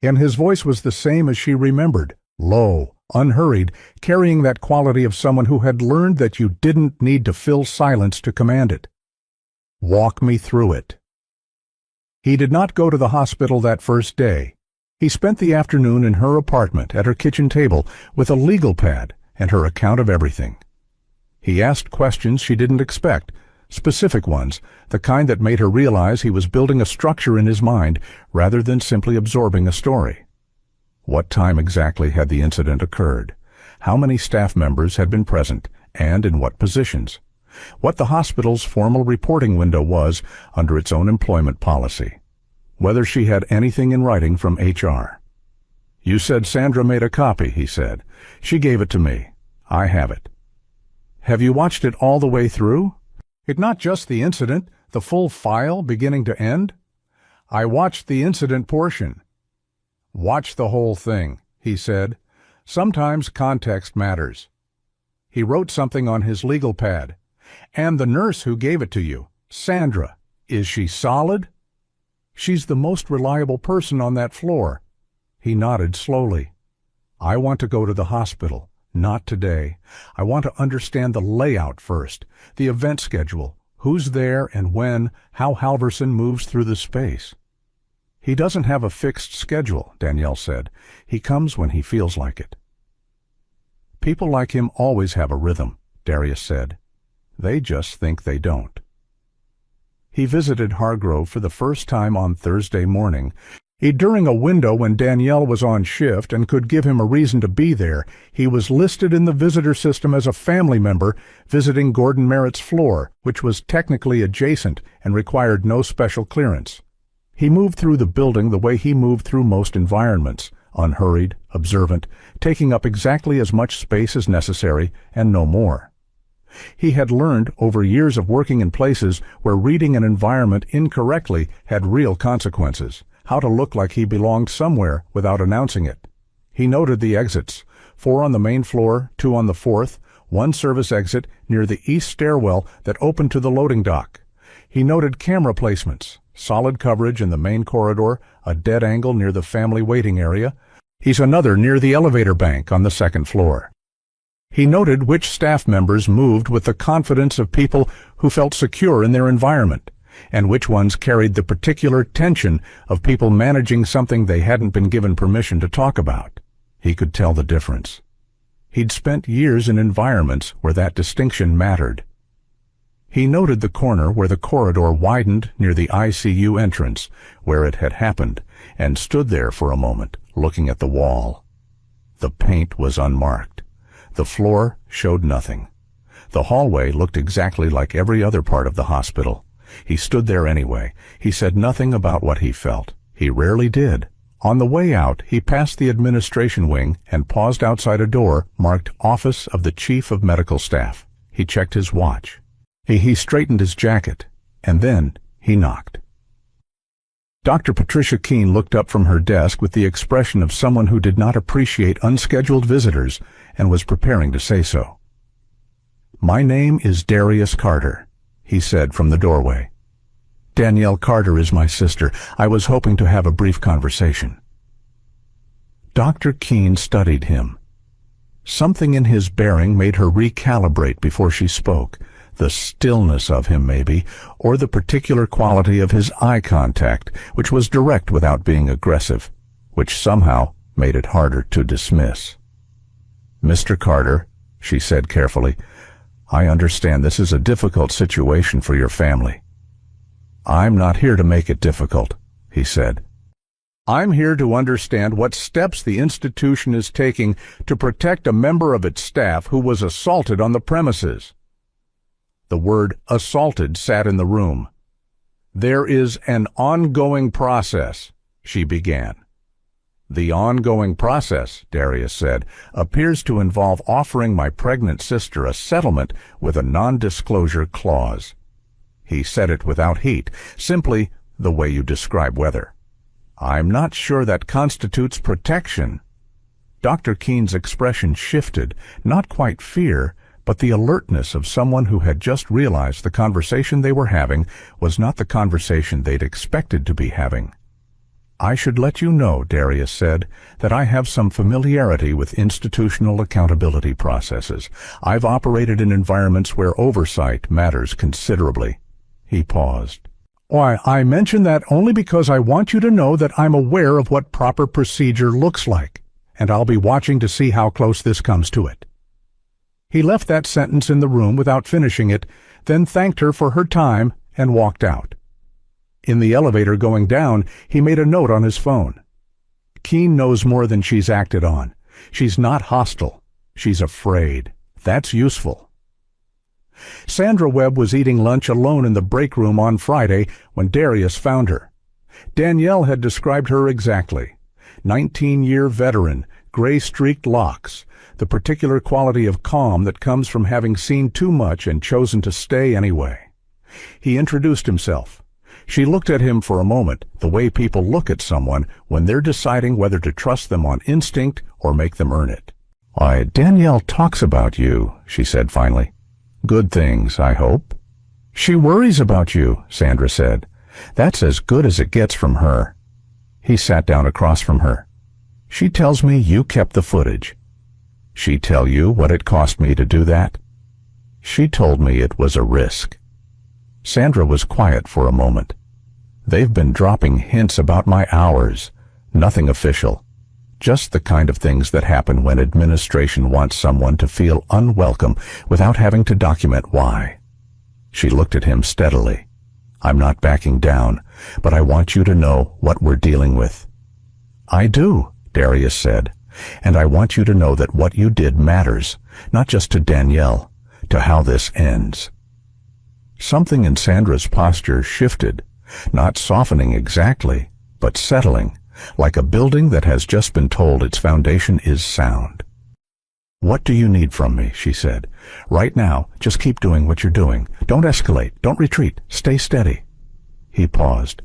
and his voice was the same as she remembered, low, unhurried, carrying that quality of someone who had learned that you didn't need to fill silence to command it. "Walk me through it." He did not go to the hospital that first day. He spent the afternoon in her apartment at her kitchen table with a legal pad and her account of everything. He asked questions she didn't expect, specific ones, the kind that made her realize he was building a structure in his mind rather than simply absorbing a story. What time exactly had the incident occurred? How many staff members had been present, and in what positions? What the hospital's formal reporting window was under its own employment policy. Whether she had anything in writing from HR. "You said Sandra made a copy," he said. "She gave it to me. I have it." "Have you watched it all the way through? It not just the incident, the full file beginning to end?" "I watched the incident portion." "Watch the whole thing," he said. "Sometimes context matters." He wrote something on his legal pad. "And the nurse who gave it to you, Sandra, is she solid?" "She's the most reliable person on that floor." He nodded slowly. "I want to go to the hospital. Not today. I want to understand the layout first, the event schedule, who's there and when, how Halverson moves through the space." "He doesn't have a fixed schedule," Danielle said. "He comes when he feels like it." "People like him always have a rhythm," Darius said. "They just think they don't." He visited Hargrove for the first time on Thursday morning. During a window when Danielle was on shift and could give him a reason to be there, he was listed in the visitor system as a family member visiting Gordon Merritt's floor, which was technically adjacent and required no special clearance. He moved through the building the way he moved through most environments, unhurried, observant, taking up exactly as much space as necessary and no more. He had learned over years of working in places where reading an environment incorrectly had real consequences, how to look like he belonged somewhere without announcing it. He noted the exits, 4 on the main floor, 2 on the 4th, 1 service exit near the east stairwell that opened to the loading dock. He noted camera placements, solid coverage in the main corridor, a dead angle near the family waiting area. He's another near the elevator bank on the 2nd floor. He noted which staff members moved with the confidence of people who felt secure in their environment, and which ones carried the particular tension of people managing something they hadn't been given permission to talk about. He could tell the difference. He'd spent years in environments where that distinction mattered. He noted the corner where the corridor widened near the ICU entrance, where it had happened, and stood there for a moment, looking at the wall. The paint was unmarked. The floor showed nothing. The hallway looked exactly like every other part of the hospital. He stood there anyway. He said nothing about what he felt. He rarely did. On the way out, he passed the administration wing and paused outside a door marked Office of the Chief of Medical Staff. He checked his watch. He straightened his jacket, and then he knocked. Dr. Patricia Keene looked up from her desk with the expression of someone who did not appreciate unscheduled visitors and was preparing to say so. "My name is Darius Carter," he said from the doorway. "Danielle Carter is my sister. I was hoping to have a brief conversation." Dr. Keene studied him. Something in his bearing made her recalibrate before she spoke. The stillness of him, maybe, or the particular quality of his eye contact, which was direct without being aggressive, which somehow made it harder to dismiss. "Mr. Carter," she said carefully, "I understand this is a difficult situation for your family." "I'm not here to make it difficult," he said. "I'm here to understand what steps the institution is taking to protect a member of its staff who was assaulted on the premises." The word assaulted sat in the room. "There is an ongoing process," she began. "The ongoing process," Darius said, "appears to involve offering my pregnant sister a settlement with a non-disclosure clause." He said it without heat, simply the way you describe weather. "I'm not sure that constitutes protection." Dr. Keene's expression shifted, not quite fear, but the alertness of someone who had just realized the conversation they were having was not the conversation they'd expected to be having. "I should let you know," Darius said, "that I have some familiarity with institutional accountability processes. I've operated in environments where oversight matters considerably." He paused. "Why, I mention that only because I want you to know that I'm aware of what proper procedure looks like, and I'll be watching to see how close this comes to it." He left that sentence in the room without finishing it, then thanked her for her time and walked out. In the elevator going down, he made a note on his phone. "Keene knows more than she's acted on. She's not hostile. She's afraid. That's useful." Sandra Webb was eating lunch alone in the break room on Friday when Darius found her. Danielle had described her exactly. 19-year veteran, gray-streaked locks, the particular quality of calm that comes from having seen too much and chosen to stay anyway. He introduced himself. She looked at him for a moment, the way people look at someone when they're deciding whether to trust them on instinct or make them earn it. "Why, Danielle talks about you," she said finally. "Good things, I hope." "She worries about you," Sandra said. "That's as good as it gets from her." He sat down across from her. "She tells me you kept the footage." "She tell you what it cost me to do that?" "She told me it was a risk." Sandra was quiet for a moment. "They've been dropping hints about my hours. Nothing official. Just the kind of things that happen when administration wants someone to feel unwelcome without having to document why." She looked at him steadily. "I'm not backing down, but I want you to know what we're dealing with." "I do," Darius said. "And I want you to know that what you did matters, not just to Danielle, to how this ends." Something in Sandra's posture shifted, not softening exactly, but settling, like a building that has just been told its foundation is sound. "What do you need from me?" she said. "Right now, just keep doing what you're doing. Don't escalate. Don't retreat. Stay steady." He paused.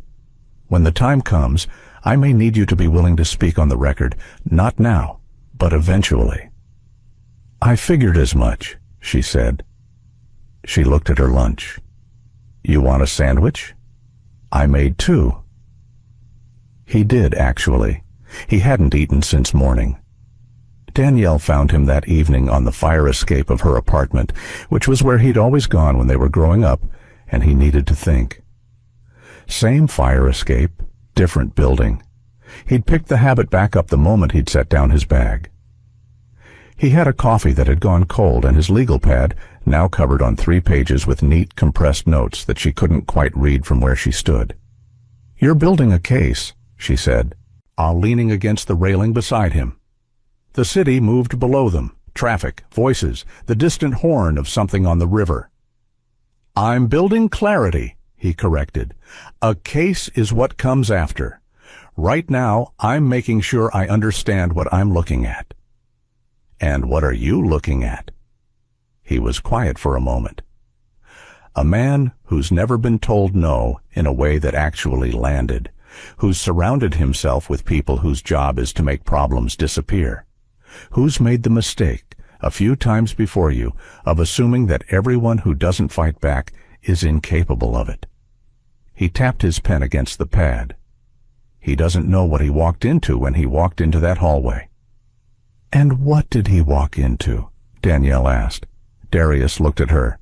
"When the time comes, I may need you to be willing to speak on the record, not now, but eventually." "I figured as much," she said. She looked at her lunch. "You want a sandwich?" "I made 2. He did, actually. He hadn't eaten since morning. Danielle found him that evening on the fire escape of her apartment, which was where he'd always gone when they were growing up, and he needed to think. Same fire escape, different building. He'd picked the habit back up the moment he'd set down his bag. He had a coffee that had gone cold and his legal pad, now covered on 3 pages with neat, compressed notes that she couldn't quite read from where she stood. "You're building a case," she said, leaning against the railing beside him. The city moved below them, traffic, voices, the distant horn of something on the river. "I'm building clarity," he corrected. "A case is what comes after. Right now, I'm making sure I understand what I'm looking at." "And what are you looking at?" He was quiet for a moment. A man who's never been told no in a way that actually landed, who's surrounded himself with people whose job is to make problems disappear, who's made the mistake, a few times before you, of assuming that everyone who doesn't fight back is incapable of it. He tapped his pen against the pad. He doesn't know what he walked into when he walked into that hallway. "And what did he walk into?" Danielle asked. Darius looked at her.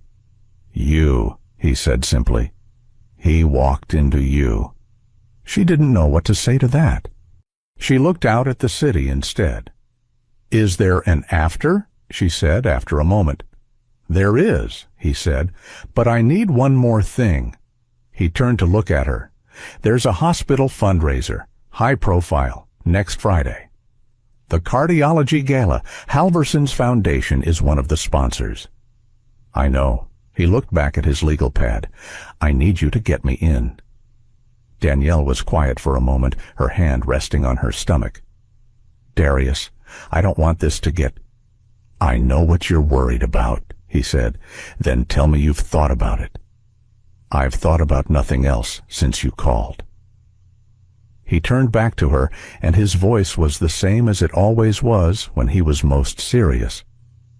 "You," he said simply. "He walked into you." She didn't know what to say to that. She looked out at the city instead. "Is there an after?" she said after a moment. "There is," he said, "but I need one more thing." He turned to look at her. "There's a hospital fundraiser, high profile, next Friday. The Cardiology Gala. Halverson's Foundation is one of the sponsors." "I know." He looked back at his legal pad. "I need you to get me in." Danielle was quiet for a moment, her hand resting on her stomach. "Darius, I don't want this to get—" "I know what you're worried about," he said. "Then tell me you've thought about it." "I've thought about nothing else since you called." He turned back to her, and his voice was the same as it always was when he was most serious.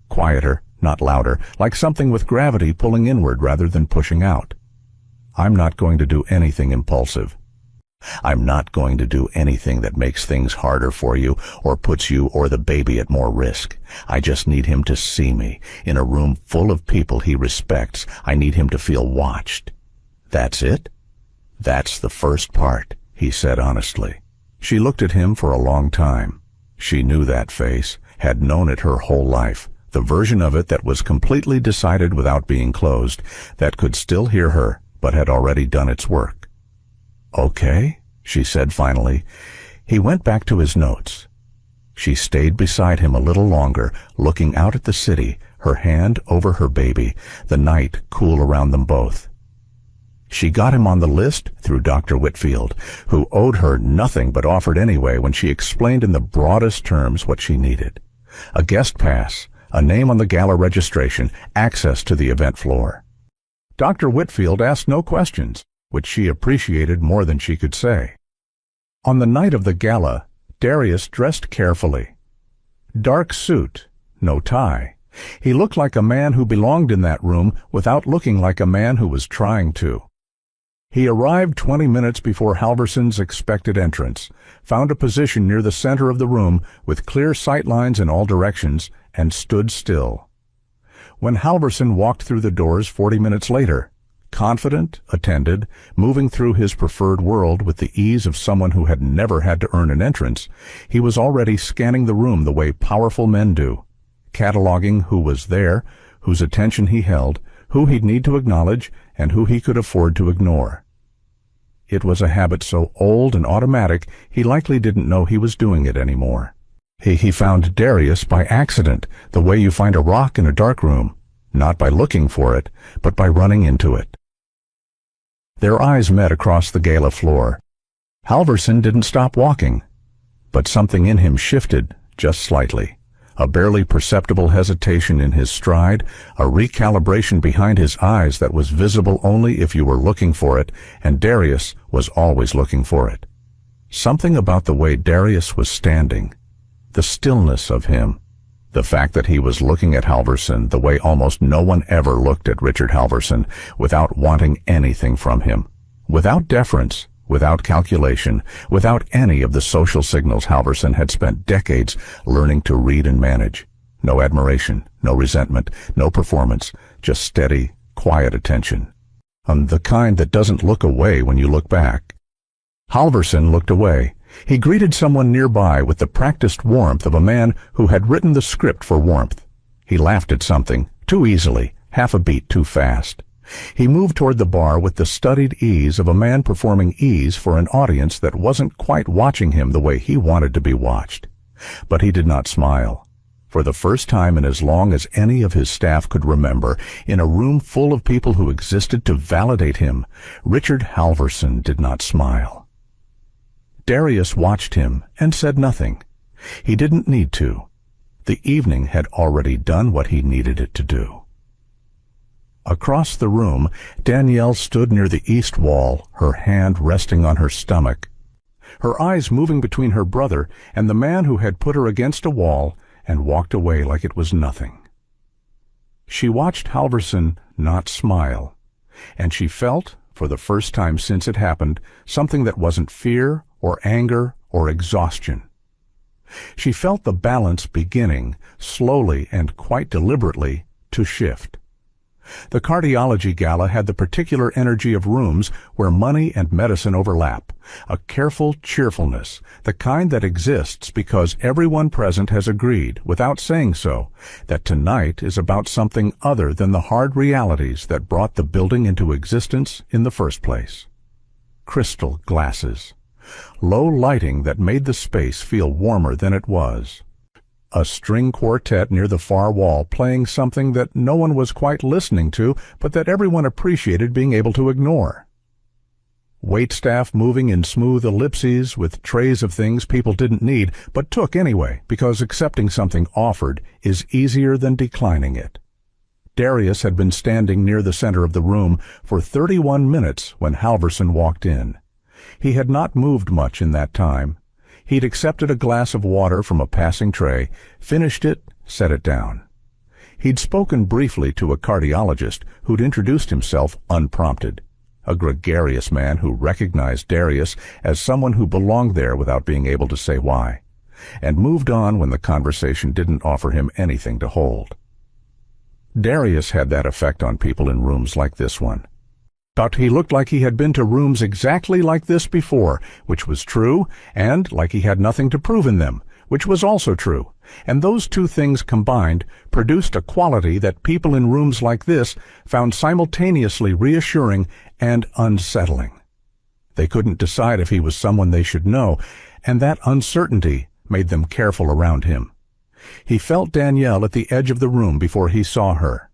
Quieter, not louder, like something with gravity pulling inward rather than pushing out. "I'm not going to do anything impulsive. I'm not going to do anything that makes things harder for you or puts you or the baby at more risk. I just need him to see me. In a room full of people he respects, I need him to feel watched." "That's it?" "That's the first part," he said honestly. She looked at him for a long time. She knew that face, had known it her whole life, the version of it that was completely decided without being closed, that could still hear her, but had already done its work. "Okay," she said finally. He went back to his notes. She stayed beside him a little longer, looking out at the city, her hand over her baby, the night cool around them both. She got him on the list through Dr. Whitfield, who owed her nothing but offered anyway when she explained in the broadest terms what she needed. A guest pass, a name on the gala registration, access to the event floor. Dr. Whitfield asked no questions, which she appreciated more than she could say. On the night of the gala, Darius dressed carefully. Dark suit, no tie. He looked like a man who belonged in that room without looking like a man who was trying to. He arrived 20 minutes before Halverson's expected entrance, found a position near the center of the room with clear sight lines in all directions, and stood still. When Halverson walked through the doors 40 minutes later, confident, attended, moving through his preferred world with the ease of someone who had never had to earn an entrance, he was already scanning the room the way powerful men do, cataloging who was there, whose attention he held, who he'd need to acknowledge, and who he could afford to ignore. It was a habit so old and automatic he likely didn't know he was doing it anymore. He found Darius by accident, the way you find a rock in a dark room, not by looking for it, but by running into it. Their eyes met across the gala floor. Halverson didn't stop walking, but something in him shifted just slightly. A barely perceptible hesitation in his stride, a recalibration behind his eyes that was visible only if you were looking for it, and Darius was always looking for it. Something about the way Darius was standing, the stillness of him, the fact that he was looking at Halverson the way almost no one ever looked at Richard Halverson, without wanting anything from him, without deference, without calculation, without any of the social signals Halverson had spent decades learning to read and manage. No admiration, no resentment, no performance, just steady, quiet attention. The kind that doesn't look away when you look back. Halverson looked away. He greeted someone nearby with the practiced warmth of a man who had written the script for warmth. He laughed at something, too easily, half a beat too fast. He moved toward the bar with the studied ease of a man performing ease for an audience that wasn't quite watching him the way he wanted to be watched. But he did not smile. For the first time in as long as any of his staff could remember, in a room full of people who existed to validate him, Richard Halverson did not smile. Darius watched him and said nothing. He didn't need to. The evening had already done what he needed it to do. Across the room, Danielle stood near the east wall, her hand resting on her stomach, her eyes moving between her brother and the man who had put her against a wall and walked away like it was nothing. She watched Halverson not smile, and she felt, for the first time since it happened, something that wasn't fear or anger or exhaustion. She felt the balance beginning, slowly and quite deliberately, to shift. The cardiology gala had the particular energy of rooms where money and medicine overlap, a careful cheerfulness, the kind that exists because everyone present has agreed, without saying so, that tonight is about something other than the hard realities that brought the building into existence in the first place. Crystal glasses. Low lighting that made the space feel warmer than it was. A string quartet near the far wall playing something that no one was quite listening to, but that everyone appreciated being able to ignore. Waitstaff moving in smooth ellipses with trays of things people didn't need, but took anyway, because accepting something offered is easier than declining it. Darius had been standing near the center of the room for 31 minutes when Halverson walked in. He had not moved much in that time. He'd accepted a glass of water from a passing tray, finished it, set it down. He'd spoken briefly to a cardiologist who'd introduced himself unprompted, a gregarious man who recognized Darius as someone who belonged there without being able to say why, and moved on when the conversation didn't offer him anything to hold. Darius had that effect on people in rooms like this one. But he looked like he had been to rooms exactly like this before, which was true, and like he had nothing to prove in them, which was also true. And those two things combined produced a quality that people in rooms like this found simultaneously reassuring and unsettling. They couldn't decide if he was someone they should know, and that uncertainty made them careful around him. He felt Danielle at the edge of the room before he saw her.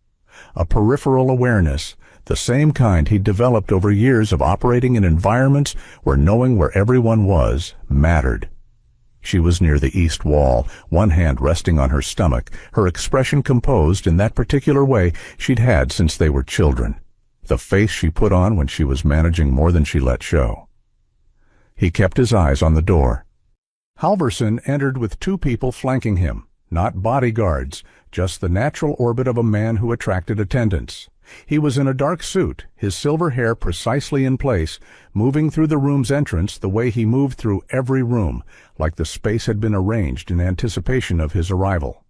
A peripheral awareness, the same kind he'd developed over years of operating in environments where knowing where everyone was mattered. She was near the east wall, one hand resting on her stomach, her expression composed in that particular way she'd had since they were children, the face she put on when she was managing more than she let show. He kept his eyes on the door. Halverson entered with two people flanking him, not bodyguards, just the natural orbit of a man who attracted attendance. He was in a dark suit, his silver hair precisely in place, moving through the room's entrance the way he moved through every room, like the space had been arranged in anticipation of his arrival.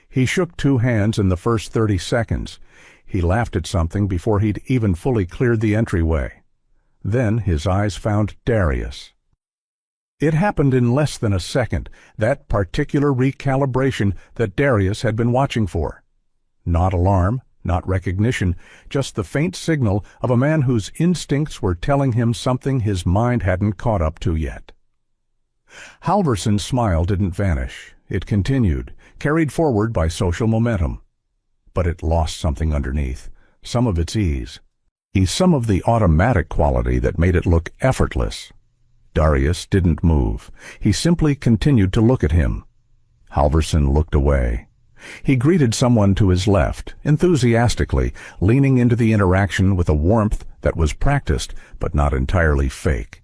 He shook two hands in the first 30 seconds. He laughed at something before he'd even fully cleared the entryway. Then his eyes found Darius. It happened in less than a second, that particular recalibration that Darius had been watching for. Not alarm, not recognition, just the faint signal of a man whose instincts were telling him something his mind hadn't caught up to yet. Halverson's smile didn't vanish. It continued, carried forward by social momentum. But it lost something underneath, some of its ease, some of the automatic quality that made it look effortless. Darius didn't move. He simply continued to look at him. Halverson looked away. He greeted someone to his left, enthusiastically, leaning into the interaction with a warmth that was practiced but not entirely fake.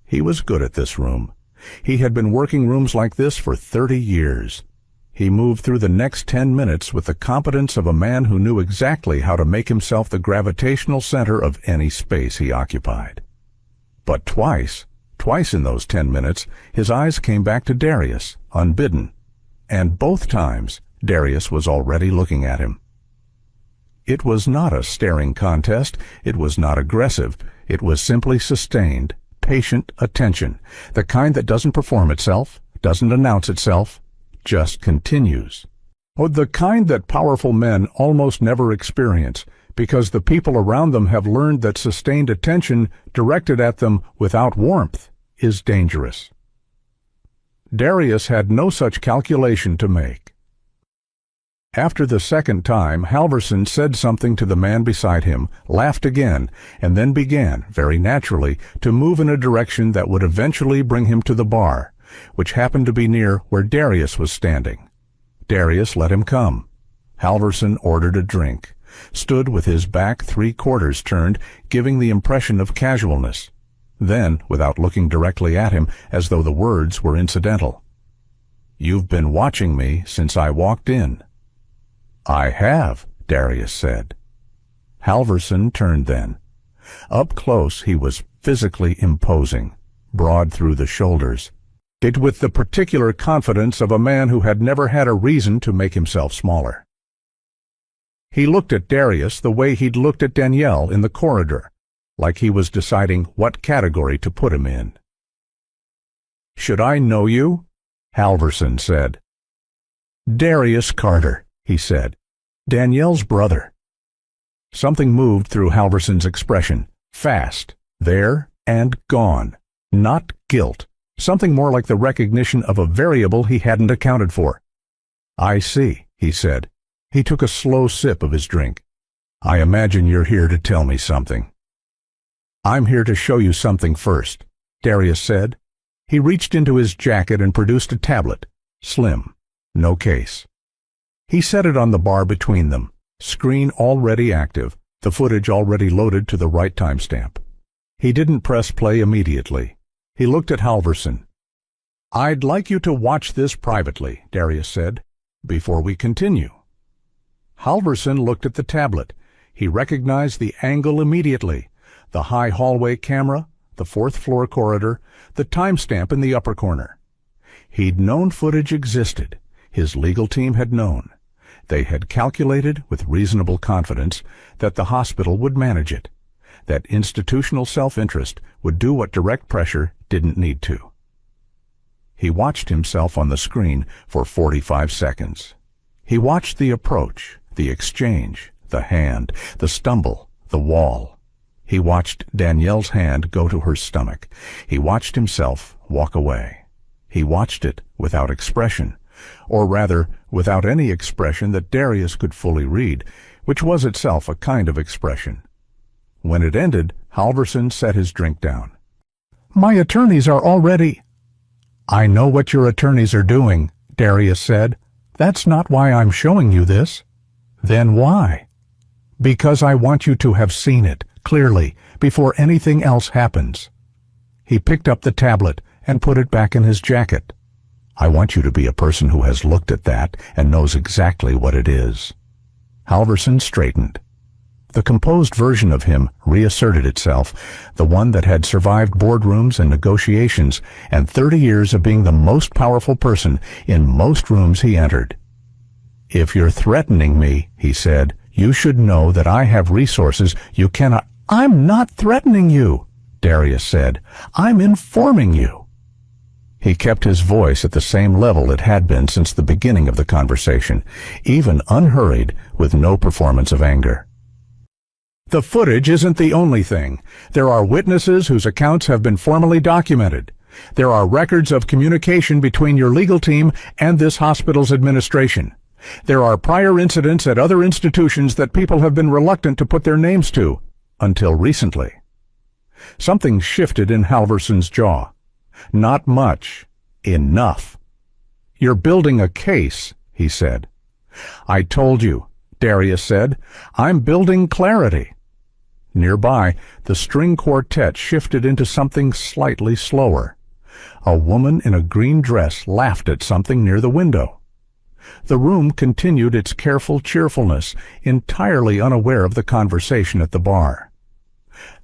He was good at this room. He had been working rooms like this for 30 years. He moved through the next 10 minutes with the competence of a man who knew exactly how to make himself the gravitational center of any space he occupied. But twice in those 10 minutes, his eyes came back to Darius, unbidden. And both times, Darius was already looking at him. It was not a staring contest. It was not aggressive. It was simply sustained, patient attention, the kind that doesn't perform itself, doesn't announce itself, just continues. Or the kind that powerful men almost never experience, because the people around them have learned that sustained attention directed at them without warmth is dangerous. Darius had no such calculation to make. After the second time, Halverson said something to the man beside him, laughed again, and then began, very naturally, to move in a direction that would eventually bring him to the bar, which happened to be near where Darius was standing. Darius let him come. Halverson ordered a drink. stood with his back 3/4 turned, giving the impression of casualness. Then, without looking directly at him, as though the words were incidental, "You've been watching me since I walked in." "I have," Darius said. Halverson turned then. Up close he was physically imposing, broad through the shoulders, it with the particular confidence of a man who had never had a reason to make himself smaller. He looked at Darius the way he'd looked at Danielle in the corridor, like he was deciding what category to put him in. "Should I know you?" Halverson said. "Darius Carter," he said. "Danielle's brother." Something moved through Halverson's expression, fast, there and gone. Not guilt, something more like the recognition of a variable he hadn't accounted for. "I see," he said. He took a slow sip of his drink. "I imagine you're here to tell me something." "I'm here to show you something first," Darius said. He reached into his jacket and produced a tablet, slim, no case. He set it on the bar between them, screen already active, the footage already loaded to the right timestamp. He didn't press play immediately. He looked at Halverson. "I'd like you to watch this privately," Darius said, "before we continue." Halverson looked at the tablet. He recognized the angle immediately. The high hallway camera, the fourth-floor corridor, the timestamp in the upper corner. He'd known footage existed. His legal team had known. They had calculated with reasonable confidence that the hospital would manage it, that institutional self-interest would do what direct pressure didn't need to. He watched himself on the screen for 45 seconds. He watched the approach, the exchange, the hand, the stumble, the wall. He watched Danielle's hand go to her stomach. He watched himself walk away. He watched it without expression, or rather, without any expression that Darius could fully read, which was itself a kind of expression. When it ended, Halverson set his drink down. "My attorneys are already—" "I know what your attorneys are doing," Darius said. "That's not why I'm showing you this." "Then why?" "Because I want you to have seen it, clearly, before anything else happens." He picked up the tablet and put it back in his jacket. "I want you to be a person who has looked at that and knows exactly what it is." Halverson straightened. The composed version of him reasserted itself, the one that had survived boardrooms and negotiations and 30 years of being the most powerful person in most rooms he entered. "If you're threatening me," he said, "you should know that I have resources you cannot—" "I'm not threatening you," Darius said. "I'm informing you." He kept his voice at the same level it had been since the beginning of the conversation, even unhurried, with no performance of anger. "The footage isn't the only thing. There are witnesses whose accounts have been formally documented. There are records of communication between your legal team and this hospital's administration. There are prior incidents at other institutions that people have been reluctant to put their names to, until recently." Something shifted in Halverson's jaw. "Not much. Enough." "You're building a case," he said. "I told you," Darius said. "I'm building clarity." Nearby, the string quartet shifted into something slightly slower. A woman in a green dress laughed at something near the window. The room continued its careful cheerfulness, entirely unaware of the conversation at the bar.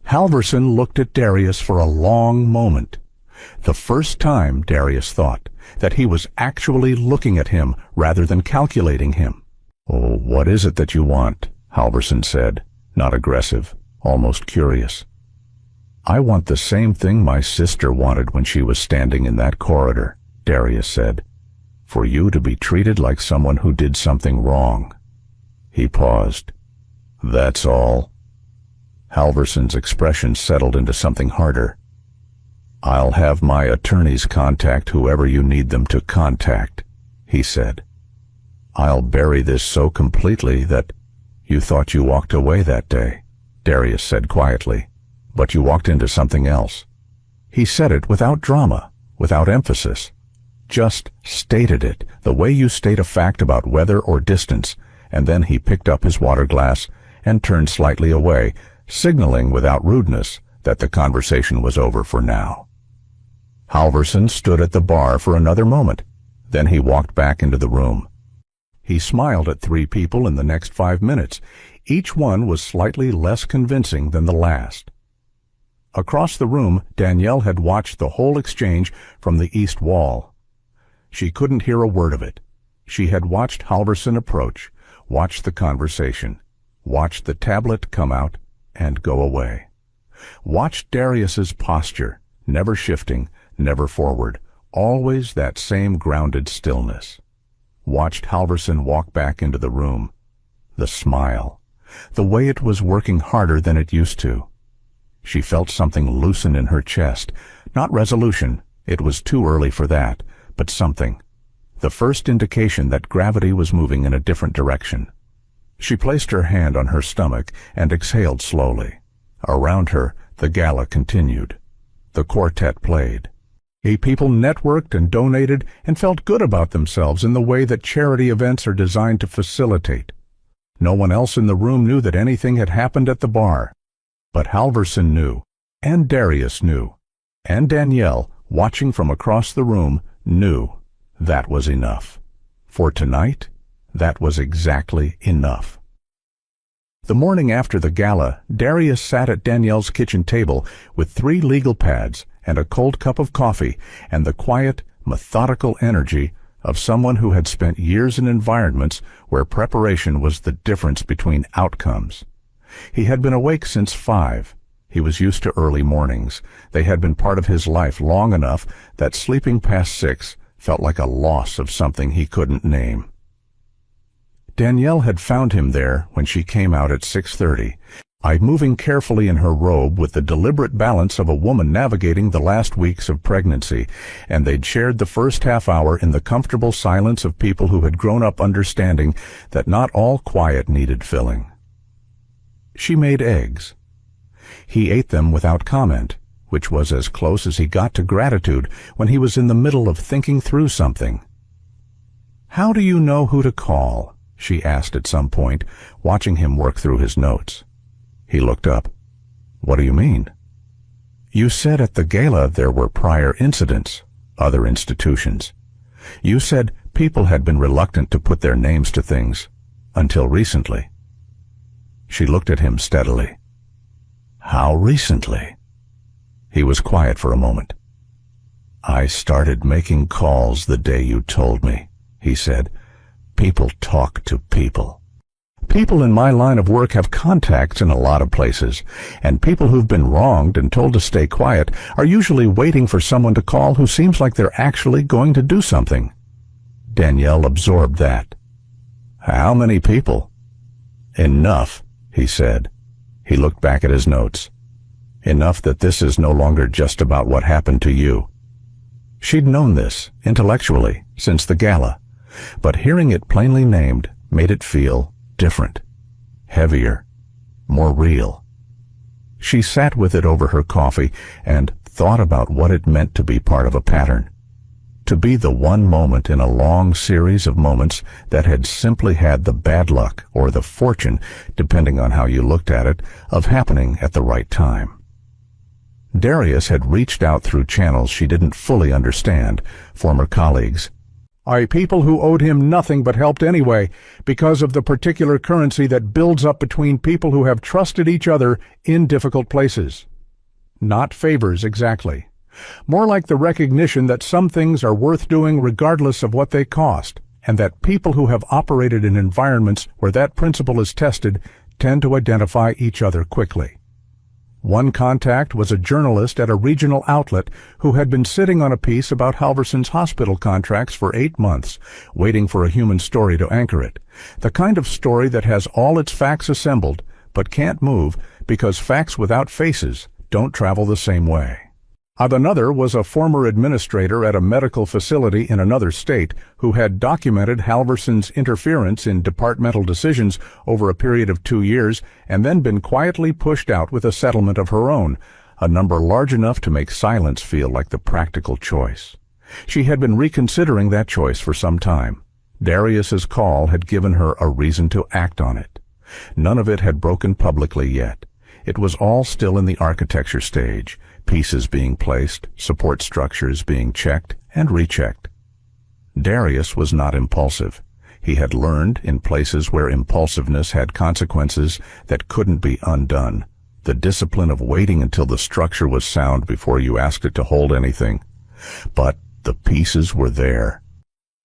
Halverson looked at Darius for a long moment. The first time, Darius thought, that he was actually looking at him rather than calculating him. "Oh, what is it that you want?" Halverson said, not aggressive, almost curious. "I want the same thing my sister wanted when she was standing in that corridor," Darius said. "For you to be treated like someone who did something wrong." He paused. "That's all?" Halverson's expression settled into something harder. "I'll have my attorneys contact whoever you need them to contact," he said. "I'll bury this so completely that—" "You thought you walked away that day," Darius said quietly, "but you walked into something else." He said it without drama, without emphasis. Just stated it, the way you state a fact about weather or distance, and then he picked up his water glass and turned slightly away, signaling without rudeness that the conversation was over for now. Halverson stood at the bar for another moment. Then he walked back into the room. He smiled at 3 people in the next 5 minutes. Each one was slightly less convincing than the last. Across the room, Danielle had watched the whole exchange from the east wall. She couldn't hear a word of it. She had watched Halverson approach, watched the conversation, watched the tablet come out and go away. Watched Darius's posture, never shifting, never forward, always that same grounded stillness. Watched Halverson walk back into the room. The smile, the way it was working harder than it used to. She felt something loosen in her chest, not resolution, it was too early for that, but something. The first indication that gravity was moving in a different direction. She placed her hand on her stomach and exhaled slowly. Around her, the gala continued. The quartet played. People networked and donated and felt good about themselves in the way that charity events are designed to facilitate. No one else in the room knew that anything had happened at the bar. But Halverson knew, and Darius knew, and Danielle, watching from across the room, knew that was enough. For tonight, that was exactly enough. The morning after the gala, Darius sat at Danielle's kitchen table with 3 legal pads and a cold cup of coffee and the quiet, methodical energy of someone who had spent years in environments where preparation was the difference between outcomes. He had been awake since 5. He was used to early mornings. They had been part of his life long enough that sleeping past 6 felt like a loss of something he couldn't name. Danielle had found him there when she came out at 6:30, moving carefully in her robe with the deliberate balance of a woman navigating the last weeks of pregnancy, and they'd shared the first half hour in the comfortable silence of people who had grown up understanding that not all quiet needed filling. She made eggs. He ate them without comment, which was as close as he got to gratitude when he was in the middle of thinking through something. "How do you know who to call?" she asked at some point, watching him work through his notes. He looked up. "What do you mean?" "You said at the gala there were prior incidents, other institutions. You said people had been reluctant to put their names to things, until recently." She looked at him steadily. "How recently?" He was quiet for a moment. "I started making calls the day you told me," he said. "People talk to people. People in my line of work have contacts in a lot of places, and people who've been wronged and told to stay quiet are usually waiting for someone to call who seems like they're actually going to do something." Danielle absorbed that. "How many people?" "Enough," he said. He looked back at his notes. "Enough that this is no longer just about what happened to you." She'd known this, intellectually, since the gala, but hearing it plainly named made it feel different, heavier, more real. She sat with it over her coffee and thought about what it meant to be part of a pattern, to be the one moment in a long series of moments that had simply had the bad luck or the fortune, depending on how you looked at it, of happening at the right time. Darius had reached out through channels she didn't fully understand, former colleagues. People who owed him nothing but helped anyway, because of the particular currency that builds up between people who have trusted each other in difficult places. Not favors exactly. More like the recognition that some things are worth doing regardless of what they cost, and that people who have operated in environments where that principle is tested tend to identify each other quickly. One contact was a journalist at a regional outlet who had been sitting on a piece about Halverson's hospital contracts for 8 months, waiting for a human story to anchor it. The kind of story that has all its facts assembled, but can't move because facts without faces don't travel the same way. Another was a former administrator at a medical facility in another state who had documented Halverson's interference in departmental decisions over a period of 2 years and then been quietly pushed out with a settlement of her own, a number large enough to make silence feel like the practical choice. She had been reconsidering that choice for some time. Darius's call had given her a reason to act on it. None of it had broken publicly yet. It was all still in the architecture stage, pieces being placed, support structures being checked and rechecked. Darius was not impulsive. He had learned, in places where impulsiveness had consequences that couldn't be undone, the discipline of waiting until the structure was sound before you asked it to hold anything. But the pieces were there.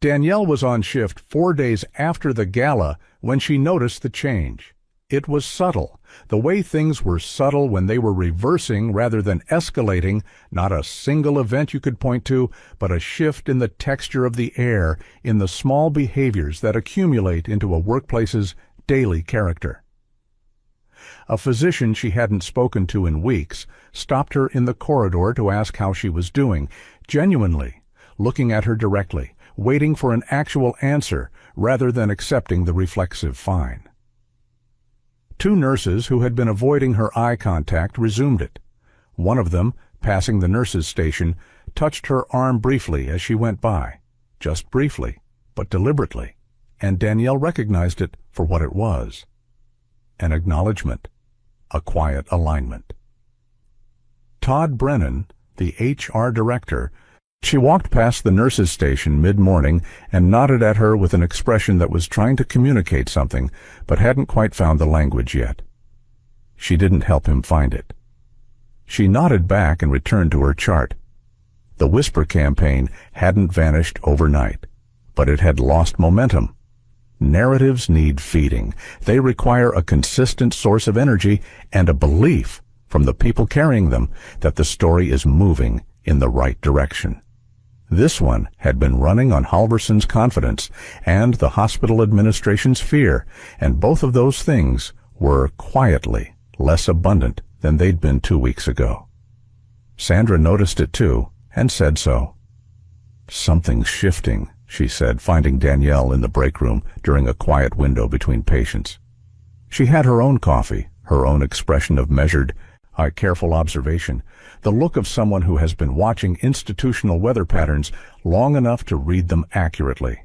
Danielle was on shift 4 days after the gala when she noticed the change. It was subtle, the way things were subtle when they were reversing rather than escalating, not a single event you could point to, but a shift in the texture of the air, in the small behaviors that accumulate into a workplace's daily character. A physician she hadn't spoken to in weeks stopped her in the corridor to ask how she was doing, genuinely, looking at her directly, waiting for an actual answer rather than accepting the reflexive fine. 2 nurses who had been avoiding her eye contact resumed it. One of them, passing the nurses' station, touched her arm briefly as she went by, just briefly, but deliberately, and Danielle recognized it for what it was. An acknowledgement, a quiet alignment. Todd Brennan, the HR director, she walked past the nurses' station mid-morning and nodded at her with an expression that was trying to communicate something, but hadn't quite found the language yet. She didn't help him find it. She nodded back and returned to her chart. The whisper campaign hadn't vanished overnight, but it had lost momentum. Narratives need feeding. They require a consistent source of energy and a belief from the people carrying them that the story is moving in the right direction. This one had been running on Halverson's confidence and the hospital administration's fear, and both of those things were quietly less abundant than they'd been 2 weeks ago. Sandra noticed it too, and said so. "Something's shifting," she said, finding Danielle in the break room during a quiet window between patients. She had her own coffee, her own expression of measured, careful observation, the look of someone who has been watching institutional weather patterns long enough to read them accurately.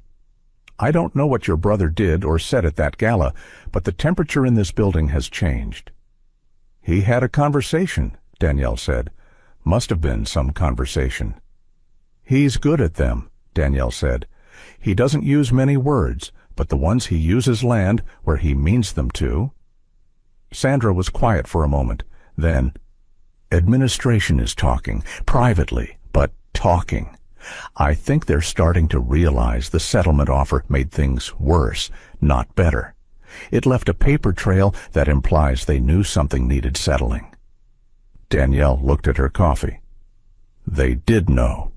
"I don't know what your brother did or said at that gala, but the temperature in this building has changed." "He had a conversation," Danielle said. "Must have been some conversation." "He's good at them," Danielle said. "He doesn't use many words, but the ones he uses land where he means them to." Sandra was quiet for a moment. Then, "Administration is talking, privately, but talking. I think they're starting to realize the settlement offer made things worse, not better. It left a paper trail that implies they knew something needed settling." Danielle looked at her coffee. "They did know."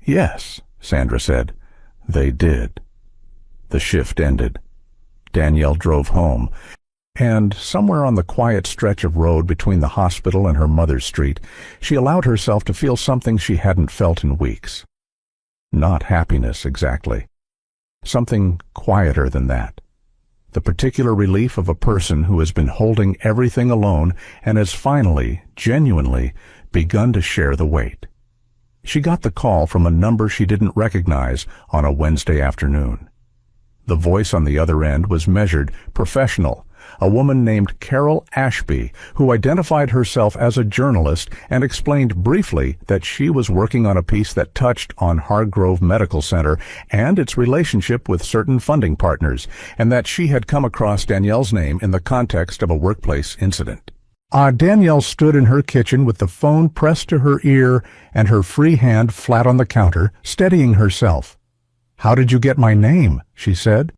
"Yes," Sandra said. "They did." The shift ended. Danielle drove home, and somewhere on the quiet stretch of road between the hospital and her mother's street, she allowed herself to feel something she hadn't felt in weeks. Not happiness, exactly. Something quieter than that. The particular relief of a person who has been holding everything alone and has finally, genuinely, begun to share the weight. She got the call from a number she didn't recognize on a Wednesday afternoon. The voice on the other end was measured, professional, a woman named Carol Ashby, who identified herself as a journalist and explained briefly that she was working on a piece that touched on Hargrove Medical Center and its relationship with certain funding partners, and that she had come across Danielle's name in the context of a workplace incident. Danielle stood in her kitchen with the phone pressed to her ear and her free hand flat on the counter, steadying herself. "How did you get my name?" she said.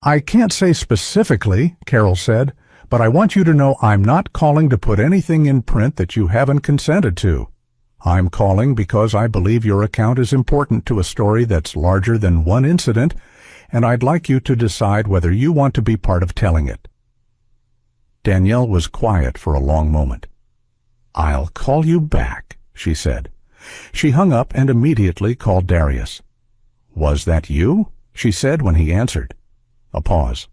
"I can't say specifically," Carol said, "but I want you to know I'm not calling to put anything in print that you haven't consented to. I'm calling because I believe your account is important to a story that's larger than one incident, and I'd like you to decide whether you want to be part of telling it." Danielle was quiet for a long moment. "I'll call you back," she said. She hung up and immediately called Darius. "Was that you?" she said when he answered. A pause.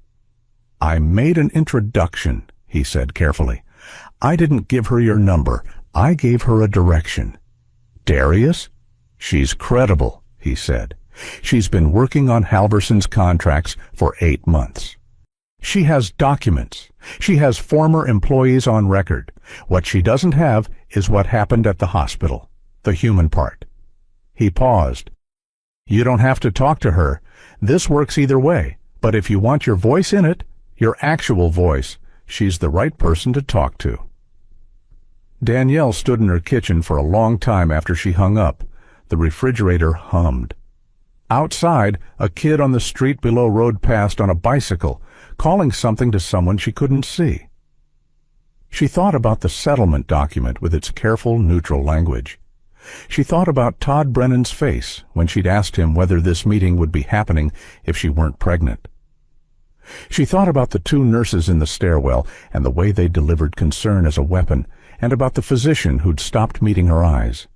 "I made an introduction," he said carefully. "I didn't give her your number. I gave her a direction." "Darius?" "She's credible," he said. "She's been working on Halverson's contracts for 8 months. She has documents. She has former employees on record. What she doesn't have is what happened at the hospital, the human part. He paused. You don't have to talk to her. This works either way, but if you want your voice in it, your actual voice, she's the right person to talk to. Danielle stood in her kitchen for a long time after she hung up. The refrigerator hummed. Outside, a kid on the street below rode past on a bicycle, calling something to someone she couldn't see. She thought about the settlement document with its careful, neutral language. She thought about Todd Brennan's face when she'd asked him whether this meeting would be happening if she weren't pregnant. She thought about the two nurses in the stairwell and the way they delivered concern as a weapon, and about the physician who'd stopped meeting her eyes,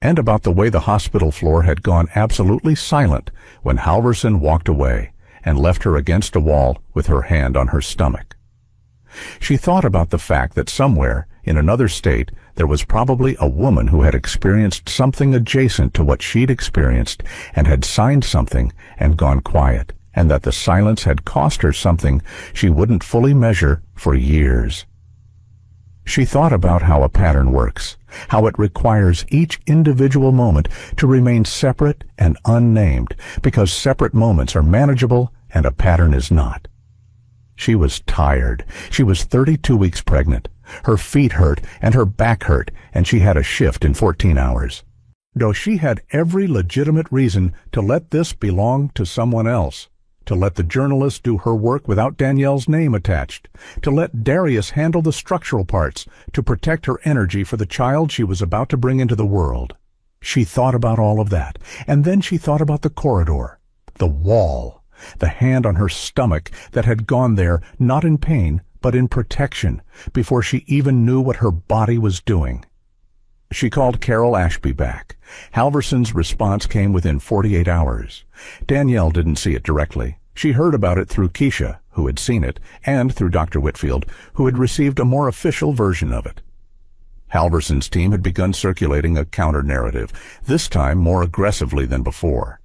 and about the way the hospital floor had gone absolutely silent when Halverson walked away and left her against a wall with her hand on her stomach. She thought about the fact that somewhere, in another state, there was probably a woman who had experienced something adjacent to what she'd experienced and had signed something and gone quiet, and that the silence had cost her something she wouldn't fully measure for years. She thought about how a pattern works, how it requires each individual moment to remain separate and unnamed, because separate moments are manageable and a pattern is not. She was tired. She was 32 weeks pregnant. Her feet hurt and her back hurt, and she had a shift in 14 hours. Though she had every legitimate reason to let this belong to someone else, to let the journalist do her work without Danielle's name attached, to let Darius handle the structural parts, to protect her energy for the child she was about to bring into the world. She thought about all of that, and then she thought about the corridor, the wall, the hand on her stomach that had gone there not in pain but in protection before she even knew what her body was doing. She called Carol Ashby back. Halverson's response came within 48 hours. Danielle didn't see it directly. She heard about it through Keisha, who had seen it, and through Dr. Whitfield, who had received a more official version of it. Halverson's team had begun circulating a counter-narrative, this time more aggressively than before.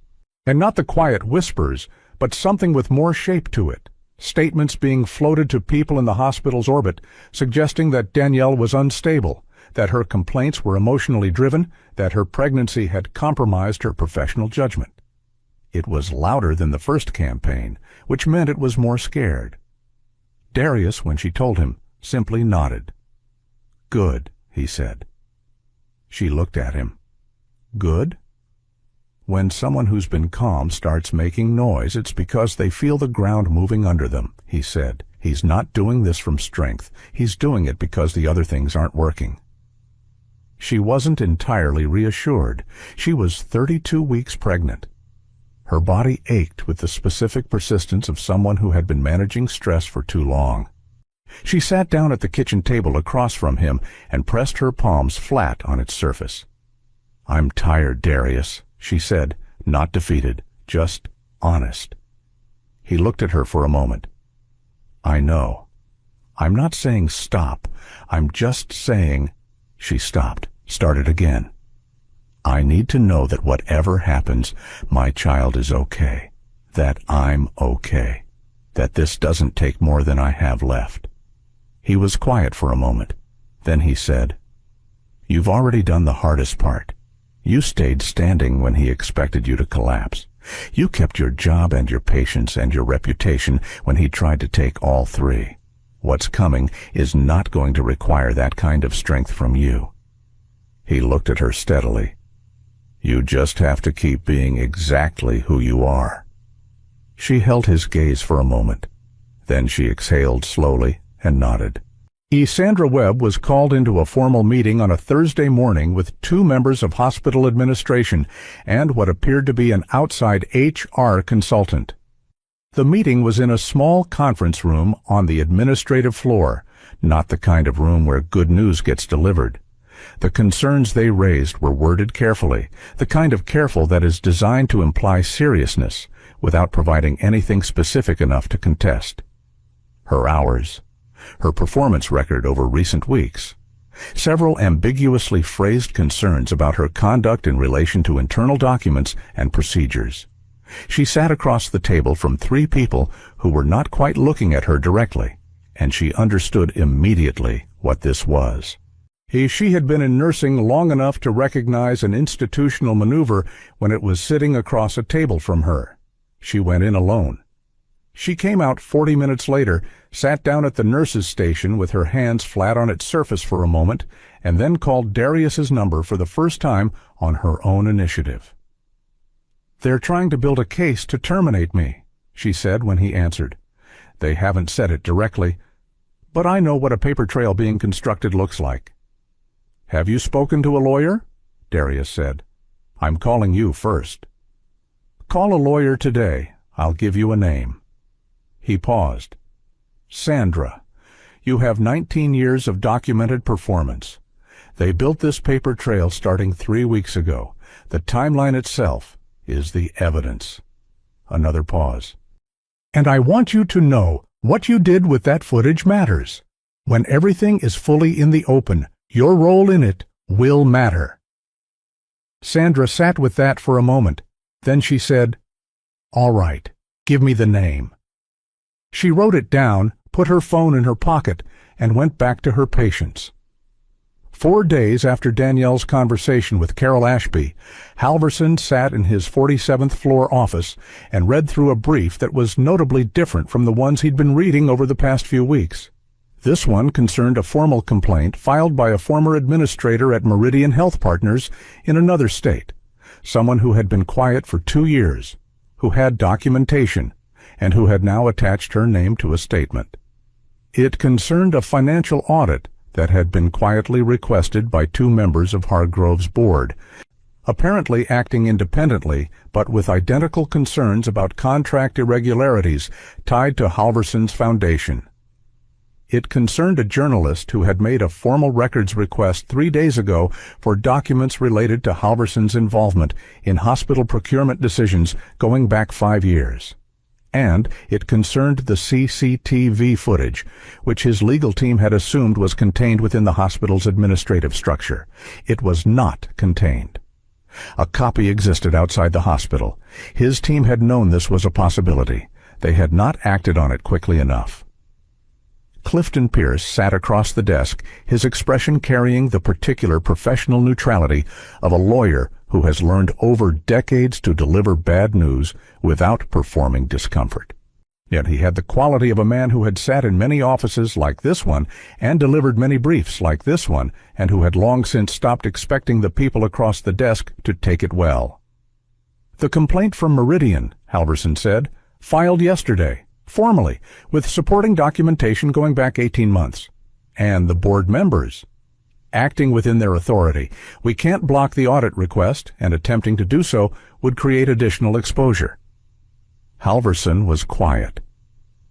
And not the quiet whispers, but something with more shape to it. Statements being floated to people in the hospital's orbit, suggesting that Danielle was unstable, that her complaints were emotionally driven, that her pregnancy had compromised her professional judgment. It was louder than the first campaign, which meant it was more scared. Darius, when she told him, simply nodded. "Good," he said. She looked at him. "Good?" When someone who's been calm starts making noise, it's because they feel the ground moving under them, he said. He's not doing this from strength. He's doing it because the other things aren't working. She wasn't entirely reassured. She was 32 weeks pregnant. Her body ached with the specific persistence of someone who had been managing stress for too long. She sat down at the kitchen table across from him and pressed her palms flat on its surface. "I'm tired, Darius," she said, not defeated, just honest. He looked at her for a moment. "I know. I'm not saying stop. I'm just saying—" She stopped, started again. "I need to know that whatever happens, my child is okay, that I'm okay, that this doesn't take more than I have left." He was quiet for a moment. Then he said, "You've already done the hardest part. You stayed standing when he expected you to collapse. You kept your job and your patience and your reputation when he tried to take all three. What's coming is not going to require that kind of strength from you." He looked at her steadily. "You just have to keep being exactly who you are." She held his gaze for a moment. Then she exhaled slowly and nodded. Sandra Webb was called into a formal meeting on a Thursday morning with 2 members of hospital administration and what appeared to be an outside HR consultant. The meeting was in a small conference room on the administrative floor, not the kind of room where good news gets delivered. The concerns they raised were worded carefully, the kind of careful that is designed to imply seriousness without providing anything specific enough to contest. Her hours, her performance record over recent weeks, several ambiguously phrased concerns about her conduct in relation to internal documents and procedures. She sat across the table from three people who were not quite looking at her directly, and she understood immediately what this was. She had been in nursing long enough to recognize an institutional maneuver when it was sitting across a table from her. She went in alone. She came out 40 minutes later, sat down at the nurse's station with her hands flat on its surface for a moment, and then called Darius's number for the first time on her own initiative. "They're trying to build a case to terminate me," she said when he answered. "They haven't said it directly, but I know what a paper trail being constructed looks like." "Have you spoken to a lawyer?" Darius said. "I'm calling you first." "Call a lawyer today. I'll give you a name." He paused. "Sandra, you have 19 years of documented performance. They built this paper trail starting 3 weeks ago. The timeline itself is the evidence." Another pause. "And I want you to know what you did with that footage matters. When everything is fully in the open, your role in it will matter." Sandra sat with that for a moment. Then she said, "All right, give me the name." She wrote it down, put her phone in her pocket, and went back to her patients. 4 days after Danielle's conversation with Carol Ashby, Halverson sat in his 47th floor office and read through a brief that was notably different from the ones he'd been reading over the past few weeks. This one concerned a formal complaint filed by a former administrator at Meridian Health Partners in another state, someone who had been quiet for 2 years, who had documentation, and who had now attached her name to a statement. It concerned a financial audit that had been quietly requested by 2 members of Hargrove's board, apparently acting independently but with identical concerns about contract irregularities tied to Halverson's foundation. It concerned a journalist who had made a formal records request 3 days ago for documents related to Halverson's involvement in hospital procurement decisions going back 5 years. And it concerned the CCTV footage, which his legal team had assumed was contained within the hospital's administrative structure. It was not contained. A copy existed outside the hospital. His team had known this was a possibility. They had not acted on it quickly enough. Clifton Pierce sat across the desk, his expression carrying the particular professional neutrality of a lawyer who has learned over decades to deliver bad news without performing discomfort. Yet he had the quality of a man who had sat in many offices like this one and delivered many briefs like this one, and who had long since stopped expecting the people across the desk to take it well. "The complaint from Meridian," Halverson said, "filed yesterday, formally, with supporting documentation going back 18 months. And the board members, acting within their authority. We can't block the audit request, and attempting to do so would create additional exposure." Halverson was quiet.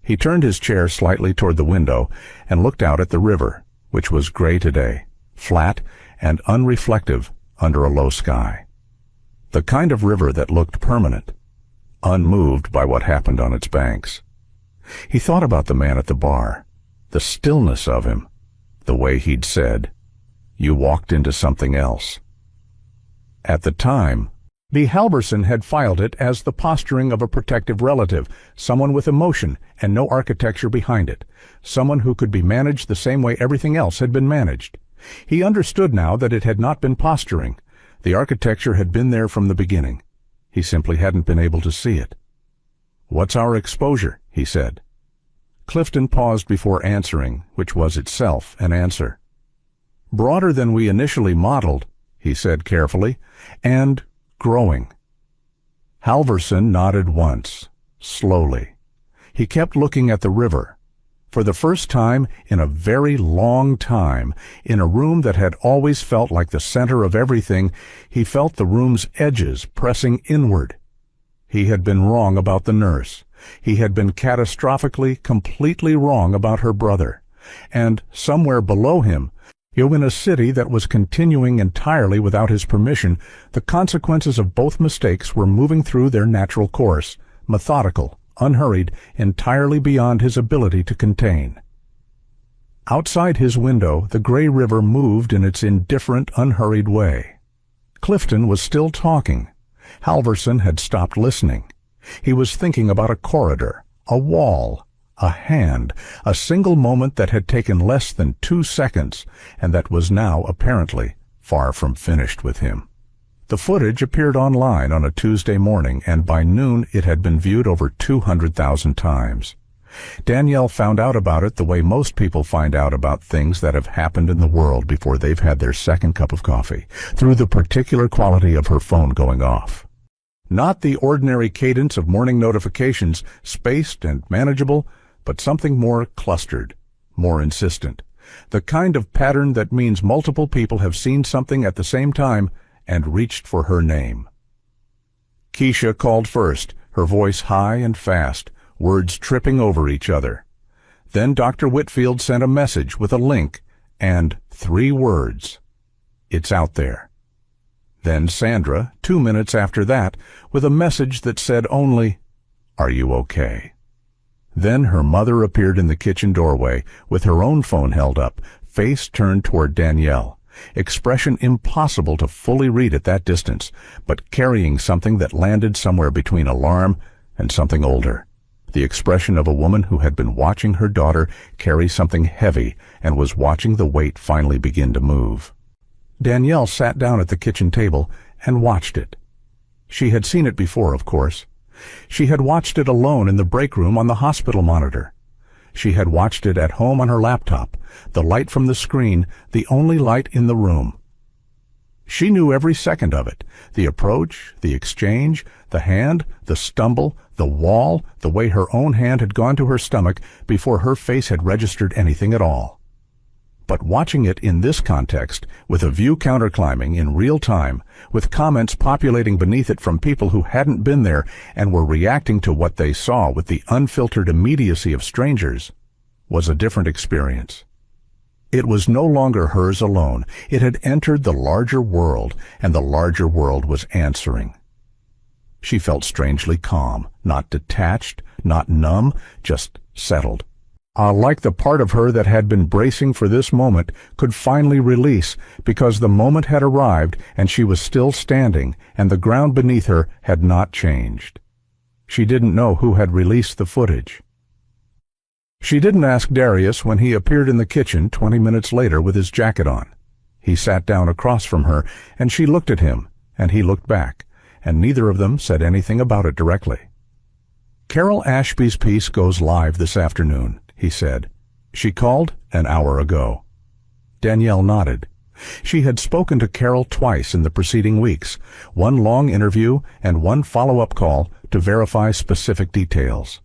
He turned his chair slightly toward the window and looked out at the river, which was gray today, flat and unreflective under a low sky. The kind of river that looked permanent, unmoved by what happened on its banks. He thought about the man at the bar, the stillness of him, the way he'd said, "You walked into something else." At the time, B. Halverson had filed it as the posturing of a protective relative, someone with emotion and no architecture behind it, someone who could be managed the same way everything else had been managed. He understood now that it had not been posturing. The architecture had been there from the beginning. He simply hadn't been able to see it. "What's our exposure?" he said. Clifton paused before answering, which was itself an answer. "Broader than we initially modeled," he said carefully, "and growing." Halverson nodded once, slowly. He kept looking at the river. For the first time in a very long time, in a room that had always felt like the center of everything, he felt the room's edges pressing inward. He had been wrong about the nurse. He had been catastrophically, completely wrong about her brother. And somewhere below him, in a city that was continuing entirely without his permission, the consequences of both mistakes were moving through their natural course, methodical, unhurried, entirely beyond his ability to contain. Outside his window, the gray river moved in its indifferent, unhurried way. Clifton was still talking. Halverson had stopped listening. He was thinking about a corridor, a wall, a hand, a single moment that had taken less than 2 seconds, and that was now, apparently, far from finished with him. The footage appeared online on a Tuesday morning, and by noon it had been viewed over 200,000 times. Danielle found out about it the way most people find out about things that have happened in the world before they've had their second cup of coffee, through the particular quality of her phone going off. Not the ordinary cadence of morning notifications, spaced and manageable, but something more clustered, more insistent. The kind of pattern that means multiple people have seen something at the same time and reached for her name. Keisha called first, her voice high and fast, words tripping over each other. Then Dr. Whitfield sent a message with a link and 3 words. It's out there. Then Sandra, 2 minutes after that, with a message that said only, "Are you okay?" Then her mother appeared in the kitchen doorway, with her own phone held up, face turned toward Danielle, expression impossible to fully read at that distance, but carrying something that landed somewhere between alarm and something older. The expression of a woman who had been watching her daughter carry something heavy and was watching the weight finally begin to move. Danielle sat down at the kitchen table and watched it. She had seen it before, of course. She had watched it alone in the break room on the hospital monitor. She had watched it at home on her laptop, the light from the screen, the only light in the room. She knew every second of it, the approach, the exchange, the hand, the stumble, the wall, the way her own hand had gone to her stomach before her face had registered anything at all. But watching it in this context, with a view counterclimbing in real time, with comments populating beneath it from people who hadn't been there and were reacting to what they saw with the unfiltered immediacy of strangers, was a different experience. It was no longer hers alone. It had entered the larger world, and the larger world was answering. She felt strangely calm, not detached, not numb, just settled. Like the part of her that had been bracing for this moment could finally release, because the moment had arrived and she was still standing, and the ground beneath her had not changed. She didn't know who had released the footage. She didn't ask Darius when he appeared in the kitchen 20 minutes later with his jacket on. He sat down across from her, and she looked at him, and he looked back, and neither of them said anything about it directly. "Carol Ashby's piece goes live this afternoon," he said. "She called an hour ago." Danielle nodded. She had spoken to Carol twice in the preceding weeks, one long interview and one follow-up call to verify specific details.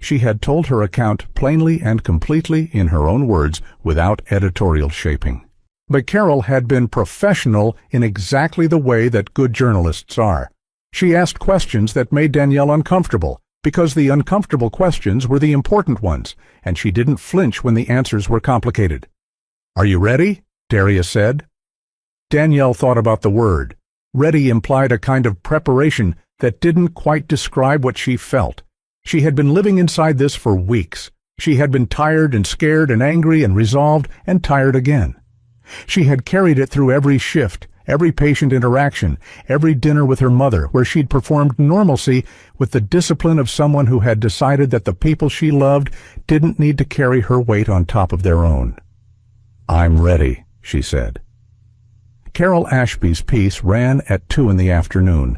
She had told her account plainly and completely in her own words, without editorial shaping. But Carol had been professional in exactly the way that good journalists are. She asked questions that made Danielle uncomfortable, because the uncomfortable questions were the important ones, and she didn't flinch when the answers were complicated. "Are you ready?" Darius said. Danielle thought about the word. Ready implied a kind of preparation that didn't quite describe what she felt. She had been living inside this for weeks. She had been tired and scared and angry and resolved and tired again. She had carried it through every shift, every patient interaction, every dinner with her mother, where she'd performed normalcy with the discipline of someone who had decided that the people she loved didn't need to carry her weight on top of their own. "I'm ready," she said. Carol Ashby's piece ran at 2 in the afternoon.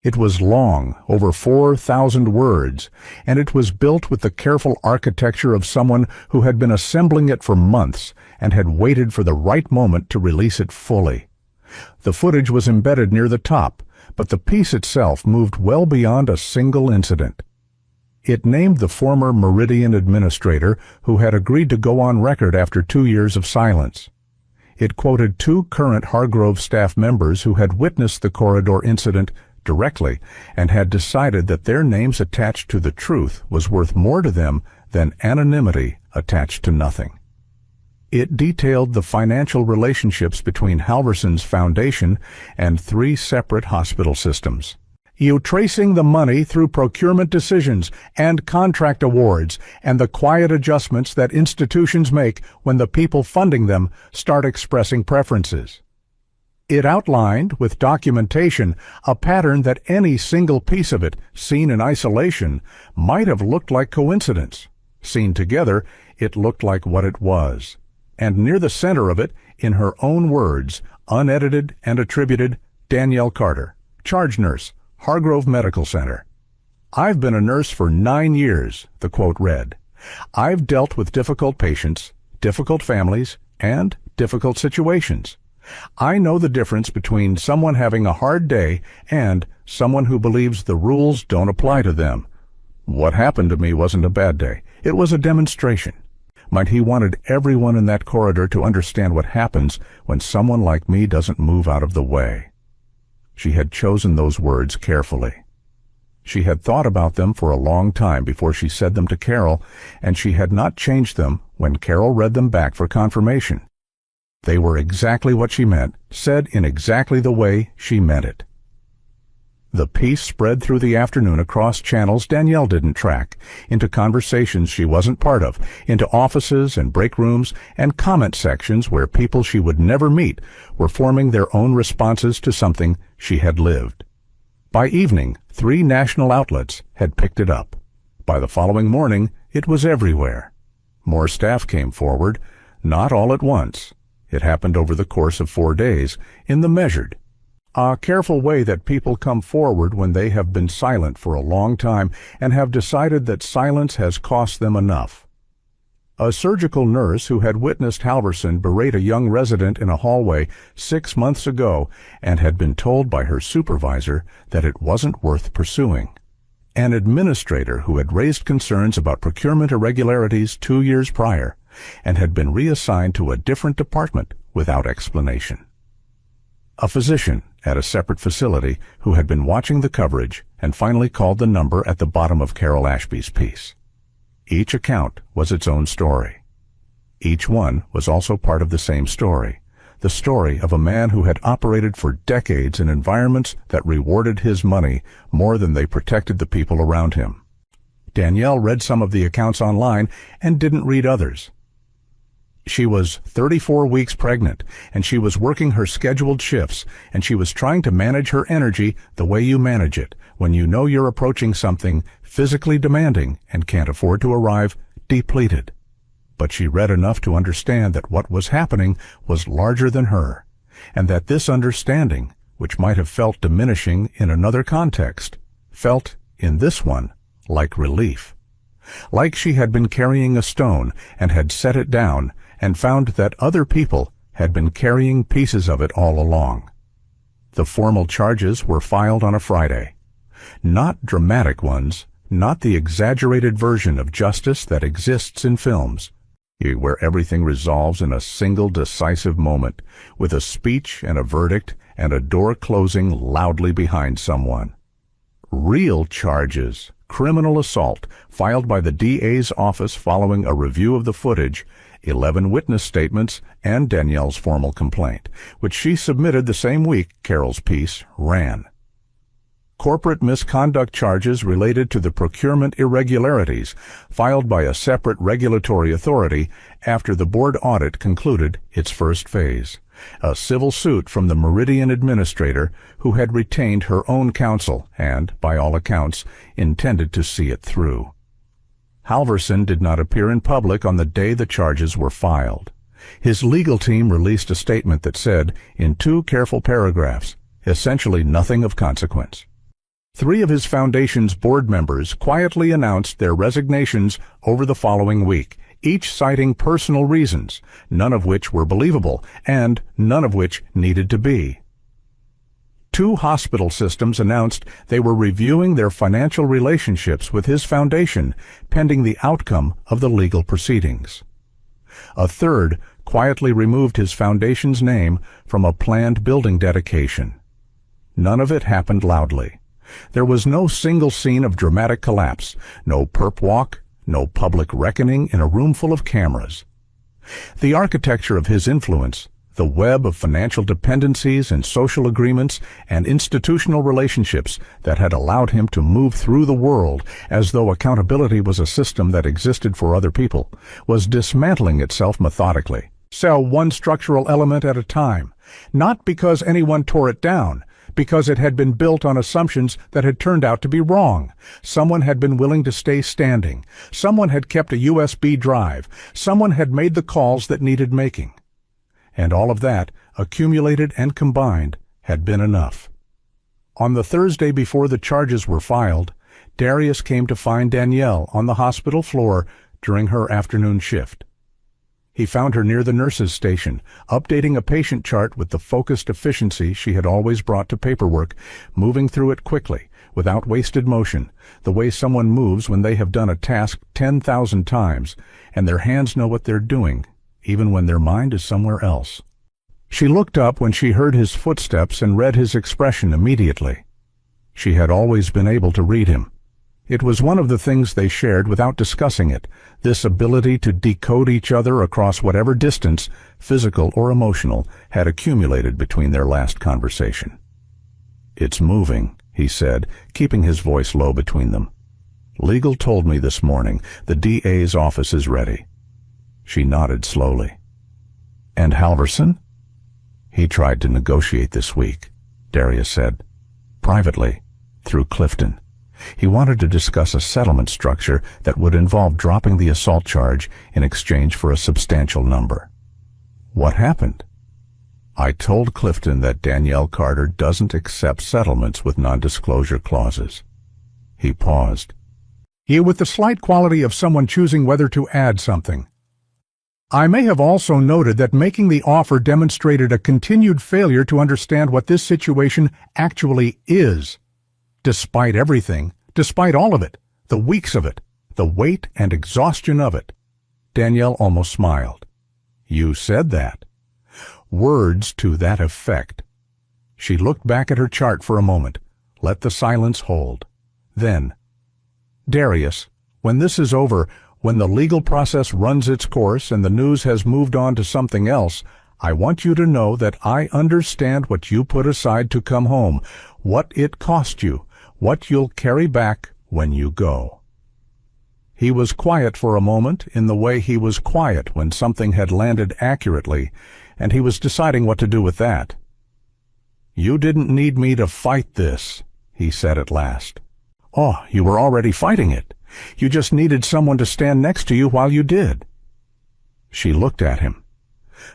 It was long, over 4,000 words, and it was built with the careful architecture of someone who had been assembling it for months and had waited for the right moment to release it fully. The footage was embedded near the top, but the piece itself moved well beyond a single incident. It named the former Meridian administrator who had agreed to go on record after 2 years of silence. It quoted 2 current Hargrove staff members who had witnessed the corridor incident directly and had decided that their names attached to the truth was worth more to them than anonymity attached to nothing. It detailed the financial relationships between Halverson's foundation and 3 separate hospital systems. You tracing the money through procurement decisions and contract awards and the quiet adjustments that institutions make when the people funding them start expressing preferences. It outlined, with documentation, a pattern that any single piece of it, seen in isolation, might have looked like coincidence. Seen together, it looked like what it was. And near the center of it, in her own words, unedited and attributed, Danielle Carter, charge nurse, Hargrove Medical Center. "I've been a nurse for 9 years," the quote read. "I've dealt with difficult patients, difficult families, and difficult situations. I know the difference between someone having a hard day and someone who believes the rules don't apply to them. What happened to me wasn't a bad day. It was a demonstration." He wanted everyone in that corridor to understand what happens when someone like me doesn't move out of the way. She had chosen those words carefully. She had thought about them for a long time before she said them to Carol, and she had not changed them when Carol read them back for confirmation. They were exactly what she meant, said in exactly the way she meant it. The piece spread through the afternoon across channels Danielle didn't track, into conversations she wasn't part of, into offices and break rooms and comment sections where people she would never meet were forming their own responses to something she had lived. By evening, 3 national outlets had picked it up. By the following morning, it was everywhere. More staff came forward, not all at once. It happened over the course of 4 days, in the measured, a careful way that people come forward when they have been silent for a long time and have decided that silence has cost them enough. A surgical nurse who had witnessed Halverson berate a young resident in a hallway 6 months ago and had been told by her supervisor that it wasn't worth pursuing. An administrator who had raised concerns about procurement irregularities 2 years prior and had been reassigned to a different department without explanation. A physician at a separate facility who had been watching the coverage and finally called the number at the bottom of Carol Ashby's piece. Each account was its own story. Each one was also part of the same story, the story of a man who had operated for decades in environments that rewarded his money more than they protected the people around him. Danielle read some of the accounts online and didn't read others. She was 34 weeks pregnant, and she was working her scheduled shifts, and she was trying to manage her energy the way you manage it when you know you're approaching something physically demanding and can't afford to arrive depleted. But she read enough to understand that what was happening was larger than her, and that this understanding, which might have felt diminishing in another context, felt, in this one, like relief. Like she had been carrying a stone and had set it down and found that other people had been carrying pieces of it all along. The formal charges were filed on a Friday. Not dramatic ones, not the exaggerated version of justice that exists in films, where everything resolves in a single decisive moment, with a speech and a verdict and a door closing loudly behind someone. Real charges, criminal assault, filed by the DA's office following a review of the footage, 11 witness statements, and Danielle's formal complaint, which she submitted the same week Carol's piece ran. Corporate misconduct charges related to the procurement irregularities, filed by a separate regulatory authority after the board audit concluded its first phase. A civil suit from the Meridian administrator who had retained her own counsel and, by all accounts, intended to see it through. Halverson did not appear in public on the day the charges were filed. His legal team released a statement that said, in 2 careful paragraphs, essentially nothing of consequence. 3 of his foundation's board members quietly announced their resignations over the following week, each citing personal reasons, none of which were believable, and none of which needed to be. 2 hospital systems announced they were reviewing their financial relationships with his foundation pending the outcome of the legal proceedings. A 3rd quietly removed his foundation's name from a planned building dedication. None of it happened loudly. There was no single scene of dramatic collapse, no perp walk, no public reckoning in a room full of cameras. The architecture of his influence, the web of financial dependencies and social agreements and institutional relationships that had allowed him to move through the world as though accountability was a system that existed for other people, was dismantling itself methodically, so one structural element at a time, Not because anyone tore it down, because it had been built on assumptions that had turned out to be wrong. Someone had been willing to stay standing. Someone had kept a USB drive. Someone had made the calls that needed making. And all of that, accumulated and combined, had been enough. On the Thursday before the charges were filed, Darius came to find Danielle on the hospital floor during her afternoon shift. He found her near the nurse's station, updating a patient chart with the focused efficiency she had always brought to paperwork, moving through it quickly, without wasted motion, the way someone moves when they have done a task 10,000 times, and their hands know what they're doing, even when their mind is somewhere else. She looked up when she heard his footsteps and read his expression immediately. She had always been able to read him. It was one of the things they shared without discussing it, this ability to decode each other across whatever distance, physical or emotional, had accumulated between their last conversation. "It's moving," he said, keeping his voice low between them. "Legal told me this morning. The DA's office is ready." She nodded slowly. "And Halverson?" "He tried to negotiate this week," Darius said. "Privately, through Clifton. He wanted to discuss a settlement structure that would involve dropping the assault charge in exchange for a substantial number." "What happened?" "I told Clifton that Danielle Carter doesn't accept settlements with non-disclosure clauses." He paused. With the slight quality of someone choosing whether to add something. "I may have also noted that making the offer demonstrated a continued failure to understand what this situation actually is. Despite everything, despite all of it, the weeks of it, the weight and exhaustion of it." Danielle almost smiled. "You said that." "Words to that effect." She looked back at her chart for a moment, let the silence hold. Then, "Darius, when this is over, when the legal process runs its course and the news has moved on to something else, I want you to know that I understand what you put aside to come home, what it cost you, what you'll carry back when you go." He was quiet for a moment in the way he was quiet when something had landed accurately, and he was deciding what to do with that. "You didn't need me to fight this," he said at last. "Oh, you were already fighting it. You just needed someone to stand next to you while you did." She looked at him.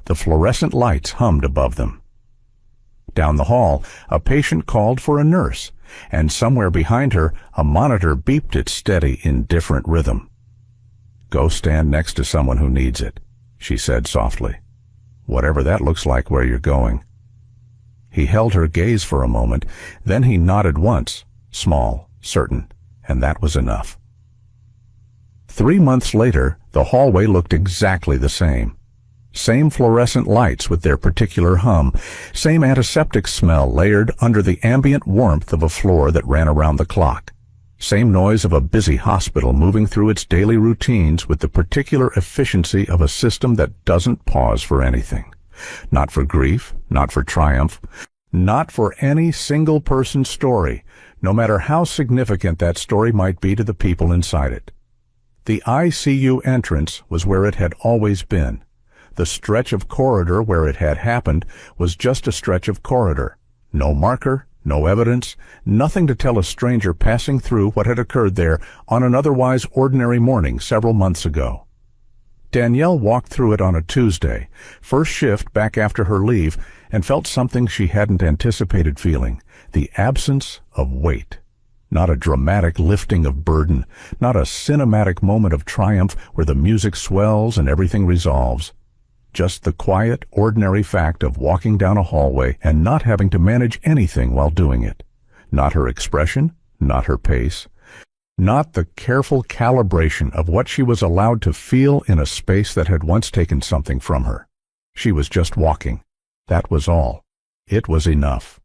The fluorescent lights hummed above them. Down the hall, a patient called for a nurse, and somewhere behind her, a monitor beeped its steady, indifferent rhythm. "Go stand next to someone who needs it," she said softly. "Whatever that looks like where you're going." He held her gaze for a moment, then he nodded once, small, certain, and that was enough. 3 months later, the hallway looked exactly the same. Same fluorescent lights with their particular hum, same antiseptic smell layered under the ambient warmth of a floor that ran around the clock. Same noise of a busy hospital moving through its daily routines with the particular efficiency of a system that doesn't pause for anything. Not for grief, not for triumph, not for any single person's story, no matter how significant that story might be to the people inside it. The ICU entrance was where it had always been. The stretch of corridor where it had happened was just a stretch of corridor. No marker, no evidence, nothing to tell a stranger passing through what had occurred there on an otherwise ordinary morning several months ago. Danielle walked through it on a Tuesday, first shift back after her leave, and felt something she hadn't anticipated feeling, the absence of weight. Not a dramatic lifting of burden, not a cinematic moment of triumph where the music swells and everything resolves. Just the quiet, ordinary fact of walking down a hallway and not having to manage anything while doing it. Not her expression, not her pace, not the careful calibration of what she was allowed to feel in a space that had once taken something from her. She was just walking. That was all. It was enough.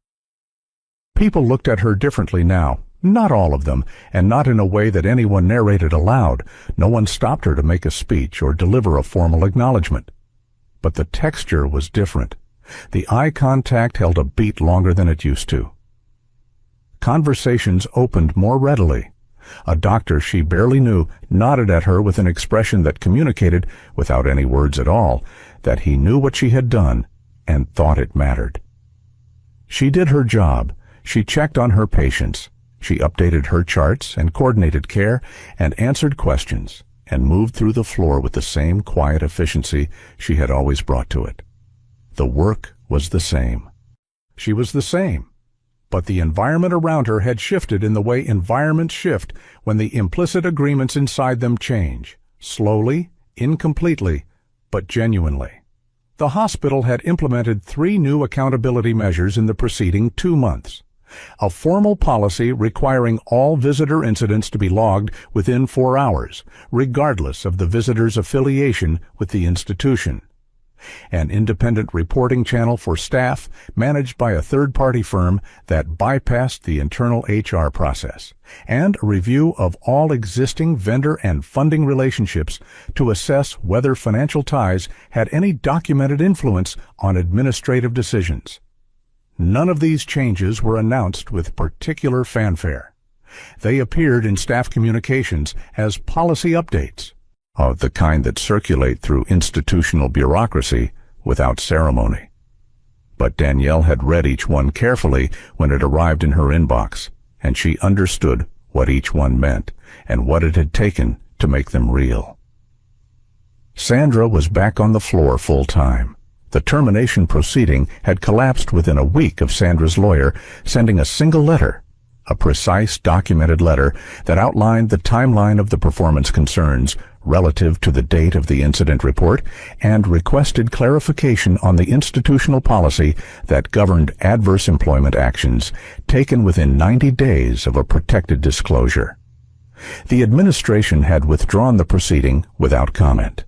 People looked at her differently now. Not all of them, and not in a way that anyone narrated aloud. No one stopped her to make a speech or deliver a formal acknowledgement. But the texture was different. The eye contact held a beat longer than it used to. Conversations opened more readily. A doctor she barely knew nodded at her with an expression that communicated, without any words at all, that he knew what she had done and thought it mattered. She did her job. She checked on her patients. She updated her charts and coordinated care and answered questions and moved through the floor with the same quiet efficiency she had always brought to it. The work was the same. She was the same. But the environment around her had shifted in the way environments shift when the implicit agreements inside them change, slowly, incompletely, but genuinely. The hospital had implemented 3 new accountability measures in the preceding 2 months. A formal policy requiring all visitor incidents to be logged within 4 hours, regardless of the visitor's affiliation with the institution. An independent reporting channel for staff managed by a third-party firm that bypassed the internal HR process, and a review of all existing vendor and funding relationships to assess whether financial ties had any documented influence on administrative decisions. None of these changes were announced with particular fanfare. They appeared in staff communications as policy updates, of the kind that circulate through institutional bureaucracy without ceremony. But Danielle had read each one carefully when it arrived in her inbox, and she understood what each one meant and what it had taken to make them real. Sandra was back on the floor full-time. The termination proceeding had collapsed within a week of Sandra's lawyer sending a single letter, a precise documented letter that outlined the timeline of the performance concerns relative to the date of the incident report and requested clarification on the institutional policy that governed adverse employment actions taken within 90 days of a protected disclosure. The administration had withdrawn the proceeding without comment.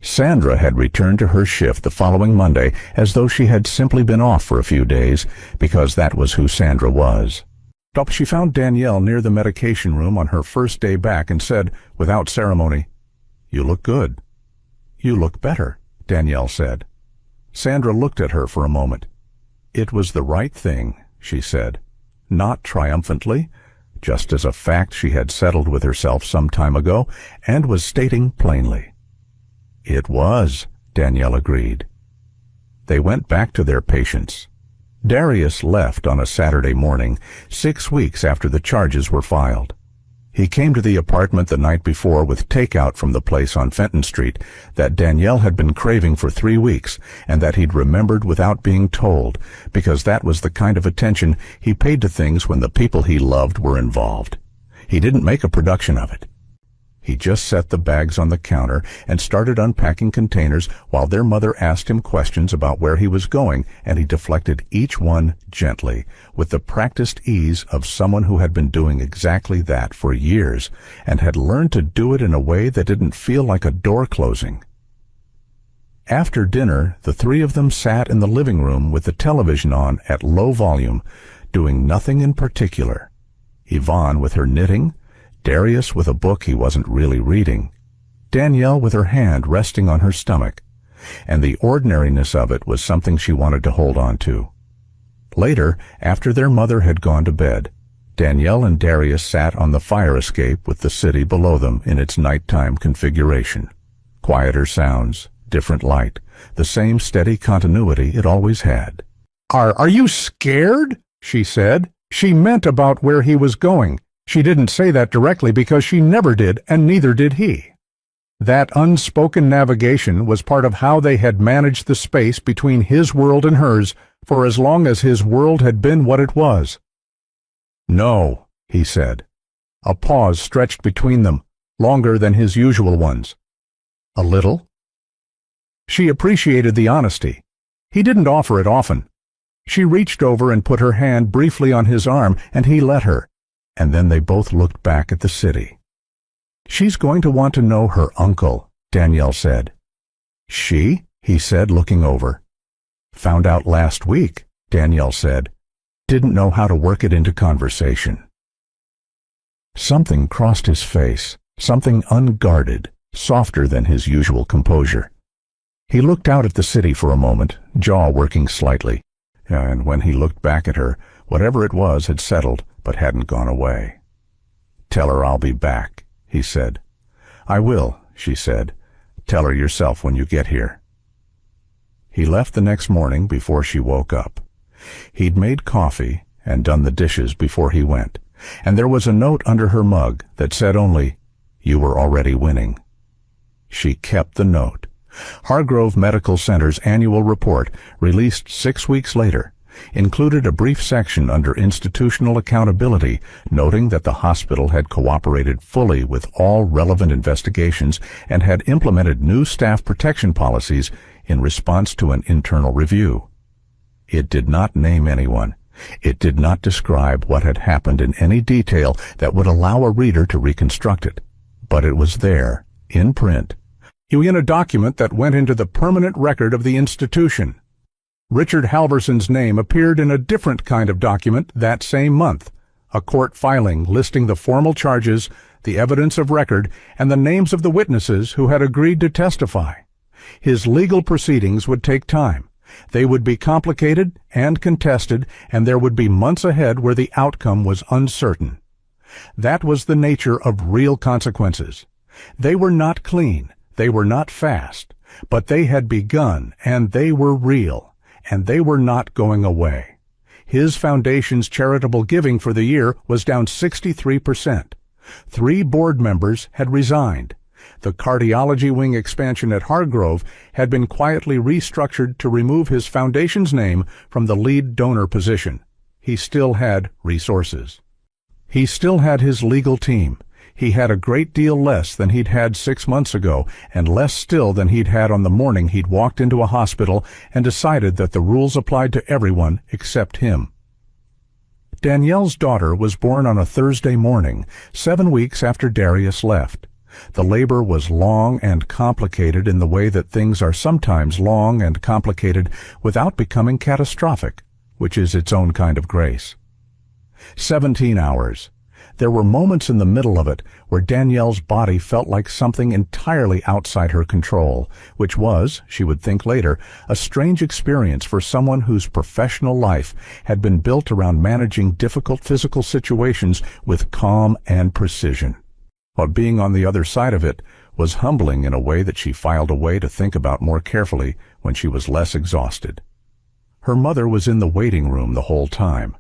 Sandra had returned to her shift the following Monday as though she had simply been off for a few days, because that was who Sandra was. She found Danielle near the medication room on her first day back and said, without ceremony, "You look good." "You look better," Danielle said. Sandra looked at her for a moment. "It was the right thing," she said, not triumphantly, just as a fact she had settled with herself some time ago and was stating plainly. "It was," Danielle agreed. They went back to their patients. Darius left on a Saturday morning, 6 weeks after the charges were filed. He came to the apartment the night before with takeout from the place on Fenton Street that Danielle had been craving for 3 weeks and that he'd remembered without being told, because that was the kind of attention he paid to things when the people he loved were involved. He didn't make a production of it. He just set the bags on the counter and started unpacking containers while their mother asked him questions about where he was going, and he deflected each one gently, with the practiced ease of someone who had been doing exactly that for years and had learned to do it in a way that didn't feel like a door closing. After dinner, the 3 of them sat in the living room with the television on at low volume, doing nothing in particular. Yvonne with her knitting, Darius with a book he wasn't really reading, Danielle with her hand resting on her stomach, and the ordinariness of it was something she wanted to hold on to. Later, after their mother had gone to bed, Danielle and Darius sat on the fire escape with the city below them in its nighttime configuration. Quieter sounds, different light, the same steady continuity it always had. Are you scared?" she said. She meant about where he was going. She didn't say that directly because she never did, and neither did he. That unspoken navigation was part of how they had managed the space between his world and hers for as long as his world had been what it was. "No," he said. A pause stretched between them, longer than his usual ones. "A little?" She appreciated the honesty. He didn't offer it often. She reached over and put her hand briefly on his arm, and he let her. And then they both looked back at the city. "She's going to want to know her uncle," Danielle said. "She?" he said, looking over. "Found out last week," Danielle said. Didn't know how to work it into conversation. Something crossed his face, something unguarded, softer than his usual composure. He looked out at the city for a moment, jaw working slightly, and when he looked back at her, whatever it was had settled but hadn't gone away. "Tell her I'll be back," he said. "I will," she said. "Tell her yourself when you get here." He left the next morning before she woke up. He'd made coffee and done the dishes before he went, and there was a note under her mug that said only, "You were already winning." She kept the note. Hargrove Medical Center's annual report, released 6 weeks later, included a brief section under institutional accountability, noting that the hospital had cooperated fully with all relevant investigations and had implemented new staff protection policies in response to an internal review. It did not name anyone. It did not describe what had happened in any detail that would allow a reader to reconstruct it. But it was there, in print, in a document that went into the permanent record of the institution. Richard Halverson's name appeared in a different kind of document that same month, a court filing listing the formal charges, the evidence of record, and the names of the witnesses who had agreed to testify. His legal proceedings would take time. They would be complicated and contested, and there would be months ahead where the outcome was uncertain. That was the nature of real consequences. They were not clean, they were not fast, but they had begun, and they were real, and they were not going away. His foundation's charitable giving for the year was down 63%. 3 board members had resigned. The cardiology wing expansion at Hargrove had been quietly restructured to remove his foundation's name from the lead donor position. He still had resources. He still had his legal team. He had a great deal less than he'd had 6 months ago, and less still than he'd had on the morning he'd walked into a hospital and decided that the rules applied to everyone except him. Danielle's daughter was born on a Thursday morning, 7 weeks after Darius left. The labor was long and complicated in the way that things are sometimes long and complicated without becoming catastrophic, which is its own kind of grace. 17 hours. There were moments in the middle of it where Danielle's body felt like something entirely outside her control, which was, she would think later, a strange experience for someone whose professional life had been built around managing difficult physical situations with calm and precision. But being on the other side of it was humbling in a way that she filed away to think about more carefully when she was less exhausted. Her mother was in the waiting room the whole time.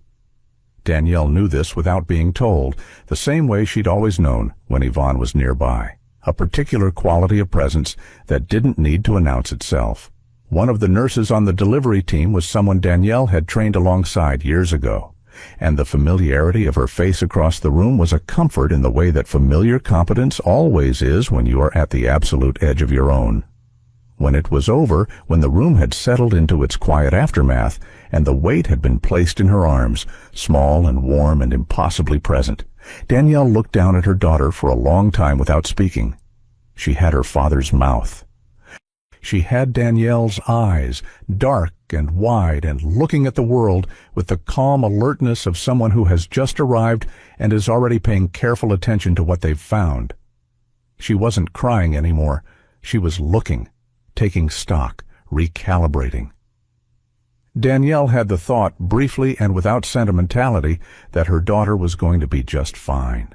Danielle knew this without being told, the same way she'd always known when Yvonne was nearby, a particular quality of presence that didn't need to announce itself. One of the nurses on the delivery team was someone Danielle had trained alongside years ago, and the familiarity of her face across the room was a comfort in the way that familiar competence always is when you are at the absolute edge of your own. When it was over, when the room had settled into its quiet aftermath, and the weight had been placed in her arms, small and warm and impossibly present, Danielle looked down at her daughter for a long time without speaking. She had her father's mouth. She had Danielle's eyes, dark and wide and looking at the world with the calm alertness of someone who has just arrived and is already paying careful attention to what they've found. She wasn't crying anymore. She was looking, taking stock, recalibrating. Danielle had the thought, briefly and without sentimentality, that her daughter was going to be just fine.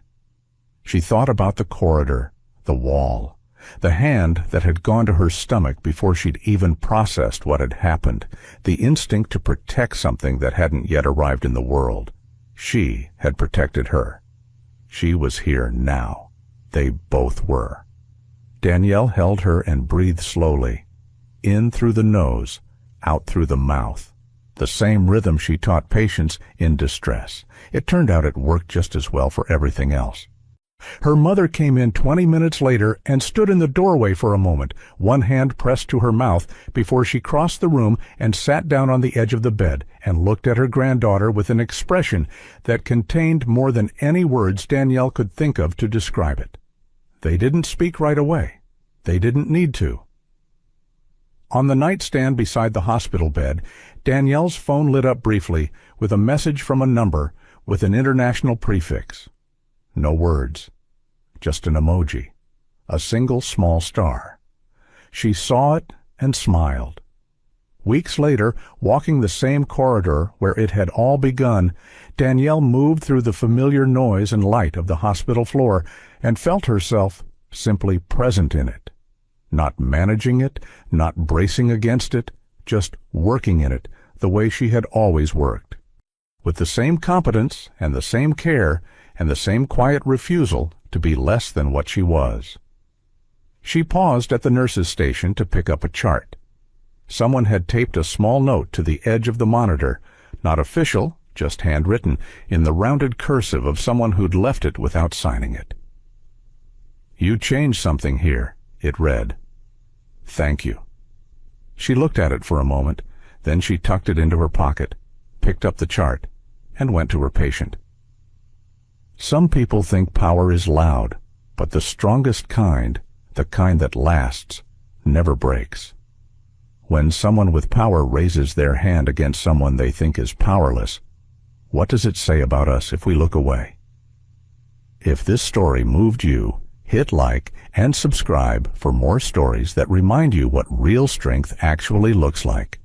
She thought about the corridor, the wall, the hand that had gone to her stomach before she'd even processed what had happened, the instinct to protect something that hadn't yet arrived in the world. She had protected her. She was here now. They both were. Danielle held her and breathed slowly, in through the nose, out through the mouth. The same rhythm she taught patients in distress. It turned out it worked just as well for everything else. Her mother came in 20 minutes later and stood in the doorway for a moment, one hand pressed to her mouth, before she crossed the room and sat down on the edge of the bed and looked at her granddaughter with an expression that contained more than any words Danielle could think of to describe it. They didn't speak right away. They didn't need to. On the nightstand beside the hospital bed, Danielle's phone lit up briefly with a message from a number with an international prefix. No words, just an emoji, a single small star. She saw it and smiled. Weeks later, walking the same corridor where it had all begun, Danielle moved through the familiar noise and light of the hospital floor and felt herself simply present in it. Not managing it, not bracing against it, just working in it the way she had always worked, with the same competence and the same care and the same quiet refusal to be less than what she was. She paused at the nurse's station to pick up a chart. Someone had taped a small note to the edge of the monitor, not official, just handwritten, in the rounded cursive of someone who'd left it without signing it. "You changed something here," it read. "Thank you." She looked at it for a moment, then she tucked it into her pocket, picked up the chart, and went to her patient. Some people think power is loud, but the strongest kind, the kind that lasts, never breaks. When someone with power raises their hand against someone they think is powerless, what does it say about us if we look away? If this story moved you, hit like and subscribe for more stories that remind you what real strength actually looks like.